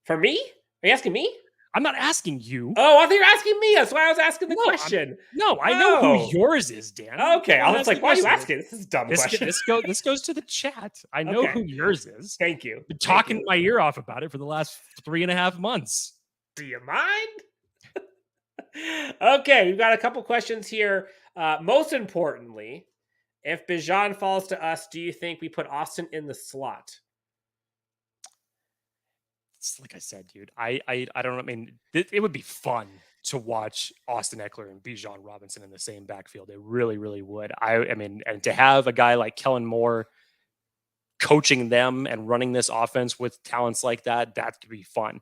For me? Are you asking me? I'm not asking you. Oh, I thought you were asking me. That's why I was asking the question. I know who yours is, Dan. Okay, I was like, why are you asking? This is a dumb question. This goes to the chat. I know who yours is. Thank you. Been talking my ear off about it for the last 3.5 months. Do you mind? Okay, we've got a couple questions here. Most importantly, if Bijan falls to us, do you think we put Austin in the slot? Like I said, dude, I don't know. I mean, it would be fun to watch Austin Eckler and Bijan Robinson in the same backfield. It really, really would. I mean, and to have a guy like Kellen Moore coaching them and running this offense with talents like that could be fun.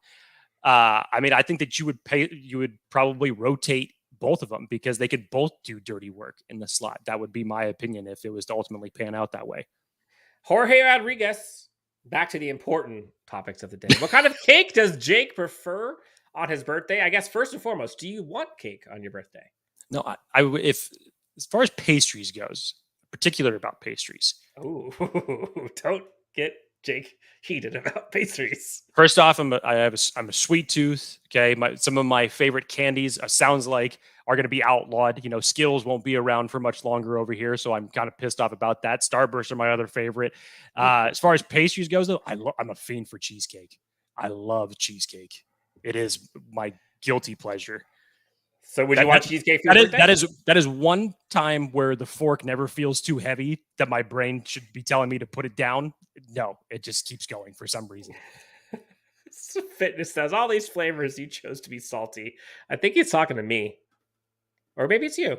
I mean, I think that you would probably rotate both of them because they could both do dirty work in the slot. That would be my opinion if it was to ultimately pan out that way. Jorge Rodriguez. Back to the important topics of the day. What kind of cake does Jake prefer on his birthday? I guess first and foremost, do you want cake on your birthday? No, if as far as pastries goes, particular about pastries. Ooh, don't get Jake heated about pastries. First off, I'm a sweet tooth. Okay, some of my favorite candies sounds like are going to be outlawed. Skittles won't be around for much longer over here, so I'm kind of pissed off about that. Starbursts are my other favorite. As far as pastries goes, though, I'm a fiend for cheesecake. I love cheesecake. It is my guilty pleasure. So would you want cheesecake for your birthday? That is one time where the fork never feels too heavy that my brain should be telling me to put it down. No, it just keeps going for some reason. Fitness says all these flavors you chose to be salty. I think he's talking to me, or maybe it's you.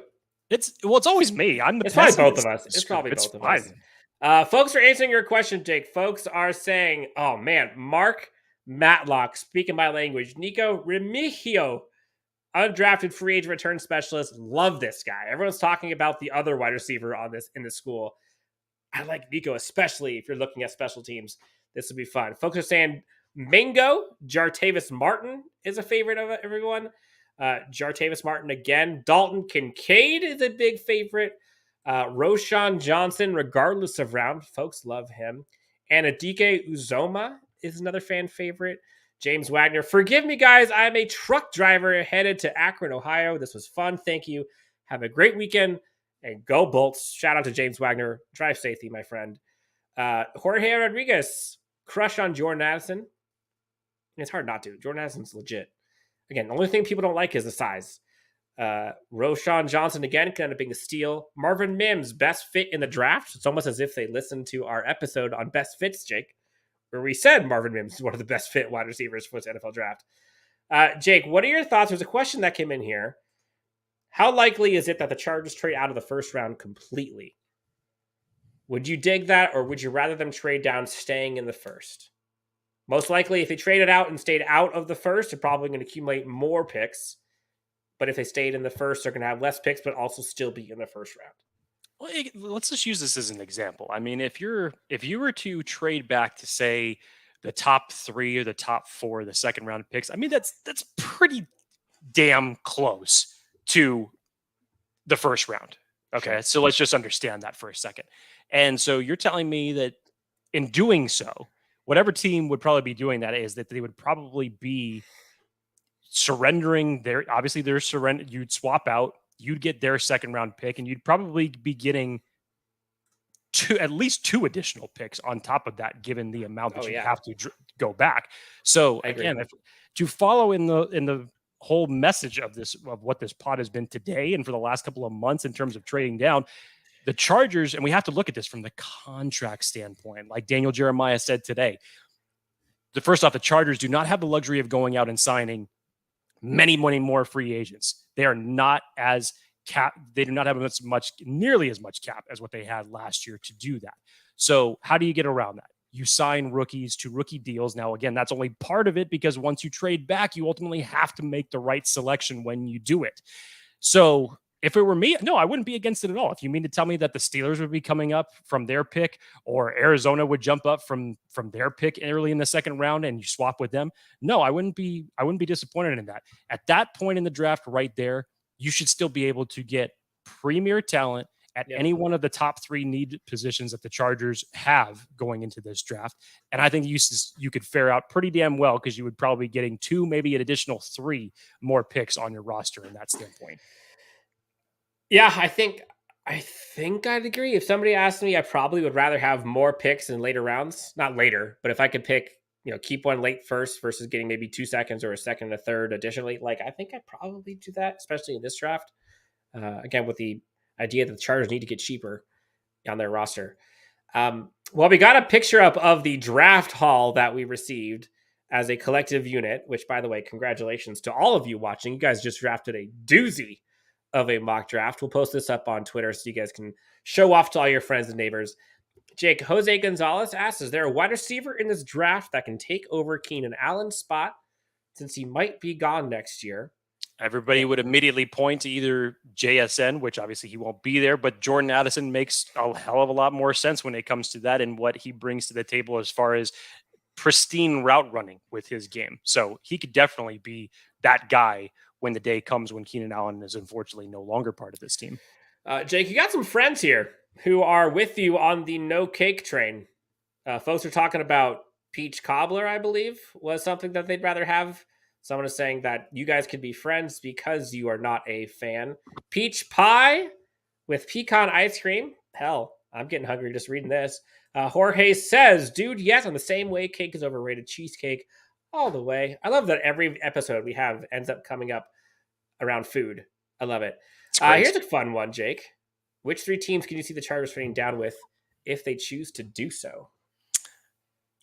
It's always me. I'm the It's probably both pessimist. of us. It's probably both of fine. us. Folks are answering your question, Jake. Folks are saying, oh man, Mark Matlock, speaking my language. Nico Remigio, undrafted free agent return specialist. Love this guy. Everyone's talking about the other wide receiver on this in the school. I like Nico, especially if you're looking at special teams. This would be fun. Folks are saying Mingo, Jartavis Martin is a favorite of everyone. Jartavis Martin again. Dalton Kincaid is a big favorite. Roshan Johnson, regardless of round. Folks love him. And Adike Uzoma is another fan favorite. James Wagner. Forgive me, guys. I'm a truck driver headed to Akron, Ohio. This was fun. Thank you. Have a great weekend. And go Bolts. Shout out to James Wagner. Drive safety, my friend. Jorge Rodriguez. Crush on Jordan Addison. It's hard not to. Jordan Addison's legit. Again, the only thing people don't like is the size. Roshan Johnson, again, could end up being a steal. Marvin Mims, best fit in the draft. It's almost as if they listened to our episode on best fits, Jake, where we said Marvin Mims is one of the best fit wide receivers for this NFL draft. Jake, what are your thoughts? There's a question that came in here. How likely is it that the Chargers trade out of the first round completely? Would you dig that, or would you rather them trade down staying in the first? Most likely, if they traded out and stayed out of the first, they're probably going to accumulate more picks. But if they stayed in the first, they're going to have less picks, but also still be in the first round. Well, let's just use this as an example. I mean, if you were to trade back to, say, the top 3 or the top 4 of the second round picks, I mean, that's pretty damn close to the first round. Okay, sure. So let's just understand that for a second. And so you're telling me that in doing so, whatever team would probably be doing that is that they would probably be surrendering their surrender. You'd swap out, you'd get their second round pick, and you'd probably be getting at least 2 additional picks on top of that, given the amount that you have to go back. So again, to follow in the whole message of what this pod has been today and for the last couple of months in terms of trading down, the Chargers, and we have to look at this from the contract standpoint, like Daniel Jeremiah said today. First off, the Chargers do not have the luxury of going out and signing many more free agents. They are not as cap. They do not have nearly as much cap as what they had last year to do that. So how do you get around that? You sign rookies to rookie deals. Now, again, that's only part of it, because once you trade back, you ultimately have to make the right selection when you do it. So if it were me, no, I wouldn't be against it at all. If you mean to tell me that the Steelers would be coming up from their pick, or Arizona would jump up from their pick early in the second round and you swap with them, no, I wouldn't be disappointed in that. At that point in the draft right there, you should still be able to get premier talent at any one of the top 3 need positions that the Chargers have going into this draft. And I think you could fare out pretty damn well, because you would probably be getting 2, maybe an additional 3 more picks on your roster in that standpoint. Yeah, I think I'd agree. If somebody asked me, I probably would rather have more picks in later rounds. Not later, but if I could pick, keep one late first versus getting maybe 2 seconds or a second and a third additionally, I think I'd probably do that, especially in this draft. Again, with the idea that the Chargers need to get cheaper on their roster. Well, we got a picture up of the draft haul that we received as a collective unit, which, by the way, congratulations to all of you watching. You guys just drafted a doozy of a mock draft. We'll post this up on Twitter so you guys can show off to all your friends and neighbors. Jake, Jose Gonzalez asks, is there a wide receiver in this draft that can take over Keenan Allen's spot since he might be gone next year? Everybody would immediately point to either JSN, which obviously he won't be there, but Jordan Addison makes a hell of a lot more sense when it comes to that and what he brings to the table as far as pristine route running with his game. So he could definitely be that guy when the day comes when Keenan Allen is unfortunately no longer part of this team. Jake, you got some friends here who are with you on the no cake train. Folks are talking about peach cobbler, I believe, was something that they'd rather have. Someone is saying that you guys could be friends because you are not a fan. Peach pie with pecan ice cream. Hell, I'm getting hungry just reading this. Jorge says, dude, yes, on the same way cake is overrated, cheesecake all the way. I love that every episode we have ends up coming up around food. I love it. Here's a fun one, Jake. Which 3 teams can you see the Chargers trading down with if they choose to do so?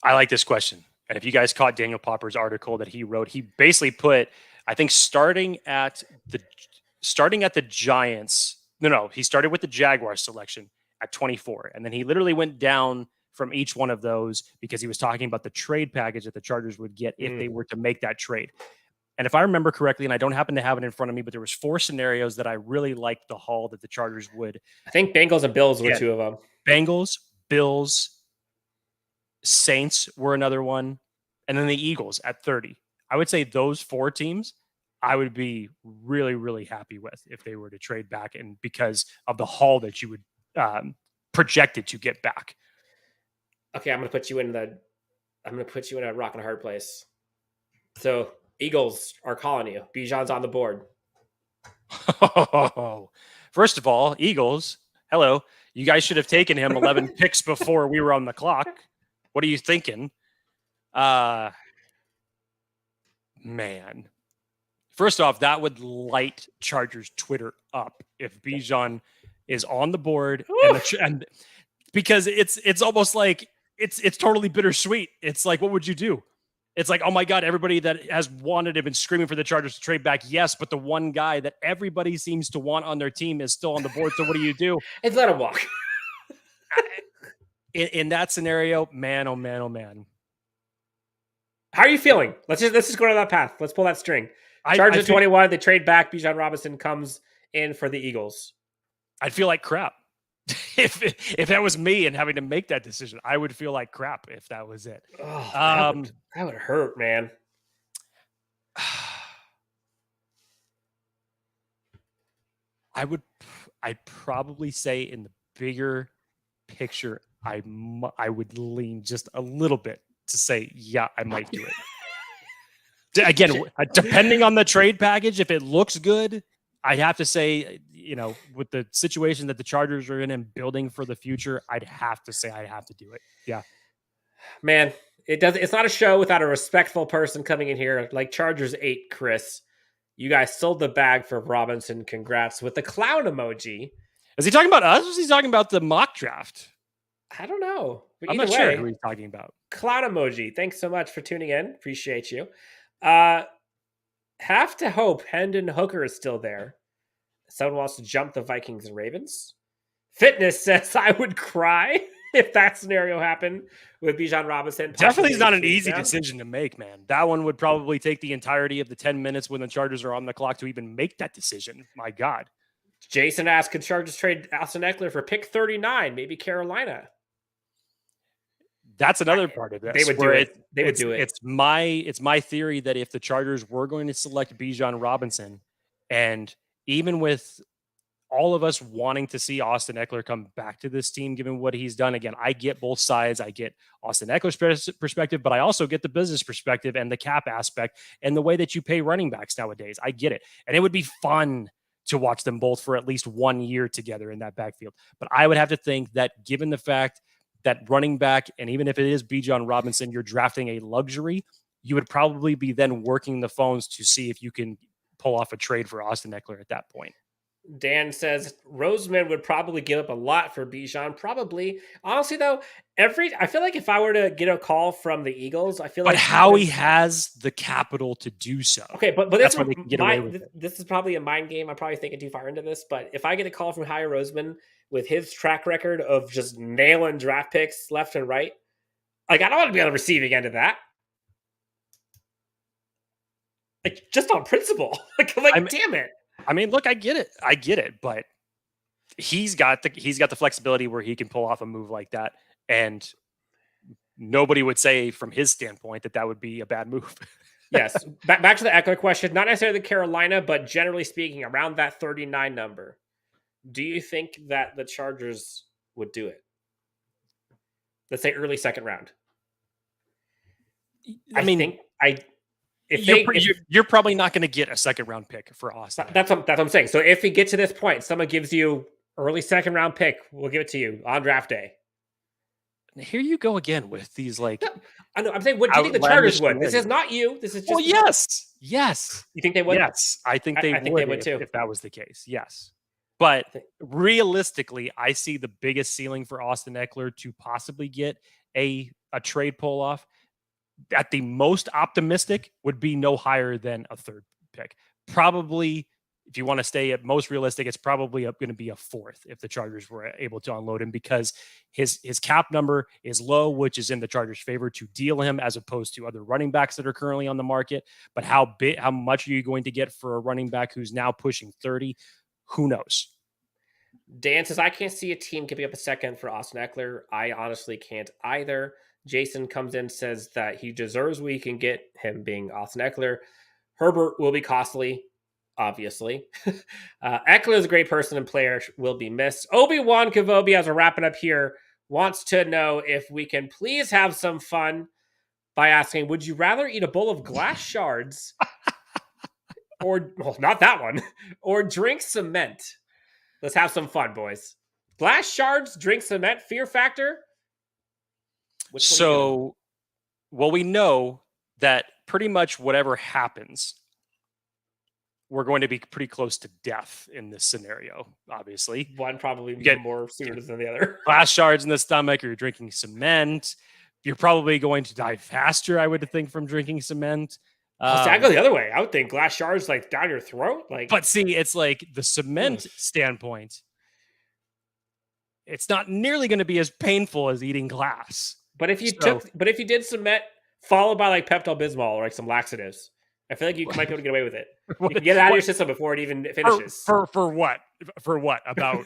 I like this question. And if you guys caught Daniel Popper's article that he wrote, he basically put, I think, starting at the Giants. No, he started with the Jaguars selection at 24. And then he literally went down from each one of those because he was talking about the trade package that the Chargers would get if they were to make that trade. And if I remember correctly, and I don't happen to have it in front of me, but there was 4 scenarios that I really liked the haul that the Chargers would. I think Bengals and Bills were 2 of them. Bengals, Bills, Saints were another one, and then the Eagles at 30. I would say those 4 teams I would be really, really happy with if they were to trade back, and because of the haul that you would projected to get back. Okay, I'm gonna put you in a rock and a hard place. So Eagles are calling you. Bijan's on the board. First of all, Eagles, hello. You guys should have taken him 11 picks before we were on the clock. What are you thinking? Man. First off, that would light Chargers Twitter up if Bijan is on the board, and because it's almost like it's totally bittersweet. It's like, what would you do? It's like, oh my God, everybody that has wanted him and screaming for the Chargers to trade back, yes, but the one guy that everybody seems to want on their team is still on the board. So what do you do? It's let him walk. In that scenario, man, oh man, oh man. How are you feeling? Let's just go down that path. Let's pull that string. Chargers 21, they trade back. Bijan Robinson comes in for the Eagles. I'd feel like crap. If that was me and having to make that decision, I would feel like crap if that was it. Oh, that would hurt, man. I'd probably say in the bigger picture, I would lean just a little bit to say, yeah, I might do it. Again, depending on the trade package, if it looks good, I'd have to say, with the situation that the Chargers are in and building for the future, I'd have to say I have to do it. Yeah. Man, it's not a show without a respectful person coming in here. Like Chargers 8, Chris. You guys sold the bag for Robinson. Congrats with the clown emoji. Is he talking about us or is he talking about the mock draft? I don't know. But I'm not sure who he's talking about. Clown emoji. Thanks so much for tuning in. Appreciate you. Have to hope Hendon Hooker is still there. Someone wants to jump the Vikings and Ravens. Fitness says I would cry if that scenario happened with Bijan Robinson. Definitely is not an easy decision to make, man. That one would probably take the entirety of the 10 minutes when the Chargers are on the clock to even make that decision. My God. Jason asked, could Chargers trade Austin Eckler for pick 39? Maybe Carolina. That's another part of this. They would do it. They would do it. It's my theory that if the Chargers were going to select Bijan Robinson, and even with all of us wanting to see Austin Eckler come back to this team, given what he's done, again, I get both sides. I get Austin Eckler's perspective, but I also get the business perspective and the cap aspect and the way that you pay running backs nowadays. I get it. And it would be fun to watch them both for at least 1 year together in that backfield. But I would have to think that given the fact that running back, and even if it is Bijan Robinson, you're drafting a luxury, you would probably be then working the phones to see if you can pull off a trade for Austin Eckler at that point. Dan says Roseman would probably give up a lot for Bijan. Probably. Honestly, though, I feel like if I were to get a call from the Eagles, I feel like Howie has the capital to do so. Okay, but that's why they can get away with it. This is probably a mind game. I'm probably thinking too far into this, but if I get a call from Howie Roseman with his track record of just nailing draft picks left and right, like I don't want to be on the receiving end of that. Like just on principle. Damn it. I mean, look, I get it, but he's got the flexibility where he can pull off a move like that, and nobody would say from his standpoint that would be a bad move. Yes. Back to the Eckler question, not necessarily Carolina, but generally speaking, around that 39 number. Do you think that the Chargers would do it? Let's say early second round. You're probably not going to get a second round pick for Austin. That's what I'm saying. So if we get to this point, someone gives you early second round pick, we'll give it to you on draft day. Here you go again with these I know. I'm saying, what do you think the Chargers would? This is not you. This is just. Well, yes. You think they would? Yes, I think they think would. they would too. If that was the case. Yes, but realistically, I see the biggest ceiling for Austin Eckler to possibly get a trade pull off. At the most optimistic would be no higher than a third pick. Probably, if you want to stay at most realistic, it's probably going to be a fourth if the Chargers were able to unload him, because his cap number is low, which is in the Chargers' favor to deal him as opposed to other running backs that are currently on the market. But how much are you going to get for a running back who's now pushing 30? Who knows? Dan says, I can't see a team giving up a second for Austin Eckler. I honestly can't either. Jason comes in, says that he deserves what he can get, him being Austin Eckler. Herbert will be costly, obviously. Eckler is a great person and player, will be missed. Obi-Wan Kavobi, as we're wrapping up here, wants to know if we can please have some fun by asking, would you rather eat a bowl of glass shards or, well, not that one, or drink cement? Let's have some fun, boys. Glass shards, drink cement, fear factor? So, well, we know that pretty much whatever happens, we're going to be pretty close to death in this scenario, obviously. One probably get more sooner than the other. Glass shards in the stomach, or you're drinking cement. You're probably going to die faster, I would think, from drinking cement. See, I go the other way. I would think glass shards like down your throat. But see, it's like the cement standpoint. It's not nearly going to be as painful as eating glass. But if you did cement followed by like Pepto-Bismol or like some laxatives, I feel like you might be able to get away with it. You can get it out of your system before it even finishes. For what? For what? About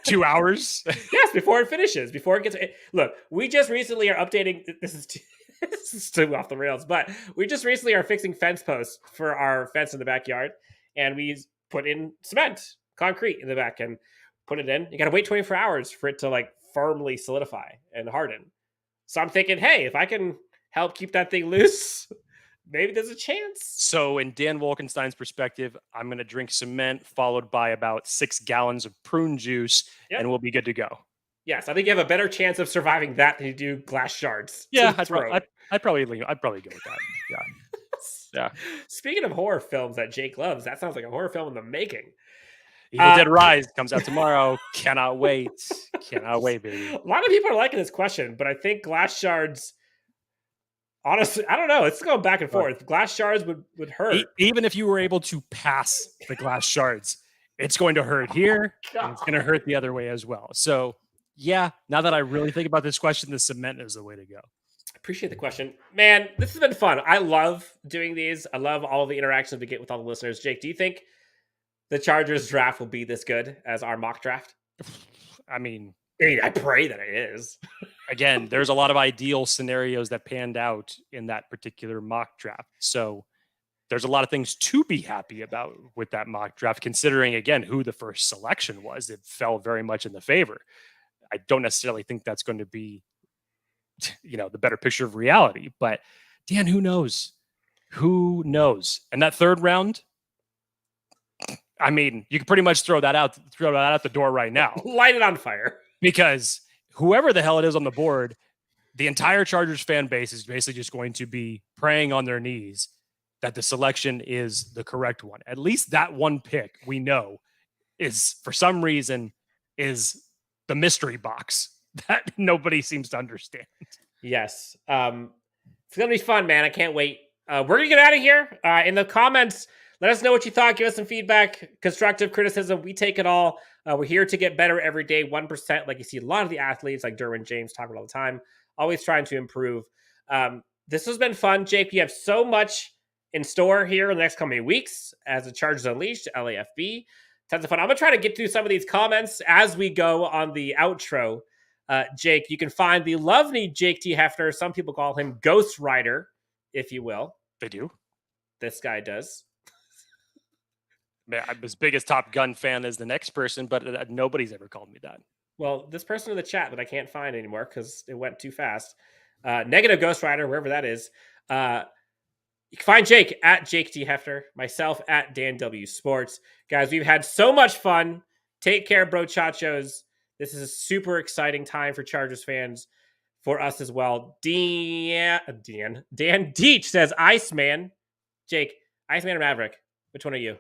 2 hours? Yes, before it finishes. Before it gets. Look, we just recently are updating. This is too off the rails, but we just recently are fixing fence posts for our fence in the backyard, and we put in cement, concrete in the back, and put it in. You got to wait 24 hours for it to like firmly solidify and harden. So I'm thinking, hey, if I can help keep that thing loose, maybe there's a chance. So in Dan Wolkenstein's perspective, I'm going to drink cement followed by about 6 gallons of prune juice, and we'll be good to go. Yes, I think you have a better chance of surviving that than you do glass shards. Yeah, I'd probably go with that. Yeah. Yeah. Speaking of horror films that Jake loves, that sounds like a horror film in the making. Evil Dead Rise comes out tomorrow. Cannot wait. Cannot wait, baby. A lot of people are liking this question, but I think glass shards, honestly, I don't know. It's going back and forth. Glass shards would hurt. Even if you were able to pass the glass shards, it's going to hurt here. And it's going to hurt the other way as well. So, yeah, now that I really think about this question, the cement is the way to go. Appreciate the question. Man, this has been fun. I love doing these. I love all the interactions we get with all the listeners. Jake, do you think the Chargers draft will be this good as our mock draft? I mean, I pray that it is. Again, there's a lot of ideal scenarios that panned out in that particular mock draft. So there's a lot of things to be happy about with that mock draft, considering, again, who the first selection was. It fell very much in the favor. I don't necessarily think that's going to be, the better picture of reality. But, Dan, who knows? Who knows? And that third round, I mean, you can pretty much throw that out the door right now. Light it on fire. Because whoever the hell it is on the board, the entire Chargers fan base is basically just going to be praying on their knees that the selection is the correct one. At least that one pick we know is, for some reason, is the mystery box that nobody seems to understand. Yes. It's going to be fun, man. I can't wait. We're going to get out of here. In the comments, let us know what you thought. Give us some feedback, constructive criticism. We take it all. We're here to get better every day, 1%. Like you see a lot of the athletes, like Derwin James, talk about all the time, always trying to improve. This has been fun. Jake, you have so much in store here in the next coming weeks as the Chargers Unleashed, LAFB. Tons of fun. I'm going to try to get through some of these comments as we go on the outro. Jake, you can find the lovely Jake T. Hefner. Some people call him Ghost Rider, if you will. They do. This guy does. Man, I'm as big as Top Gun fan as the next person, but nobody's ever called me that. Well, this person in the chat that I can't find anymore because it went too fast. Negative Ghost Rider, wherever that is. You can find Jake at Jake T. Hefner, myself at Dan W. Sports. Guys, we've had so much fun. Take care, bro chachos. This is a super exciting time for Chargers fans. for us as well. Dan Deach says Iceman. Jake, Iceman or Maverick? Which one are you?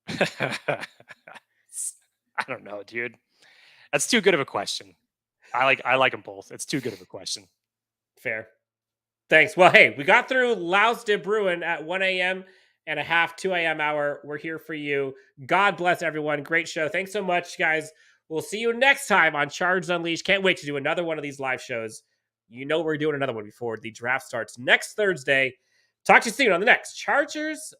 I don't know, dude. That's too good of a question. I like them both. It's too good of a question. Fair. Thanks. Well, hey, we got through Laus de Bruin at 1 a.m. and a half, 2 a.m. hour. We're here for you. God bless everyone. Great show. Thanks so much, guys. We'll see you next time on Chargers Unleashed. Can't wait to do another one of these live shows. You know we're doing another one before the draft starts next Thursday. Talk to you soon on the next Chargers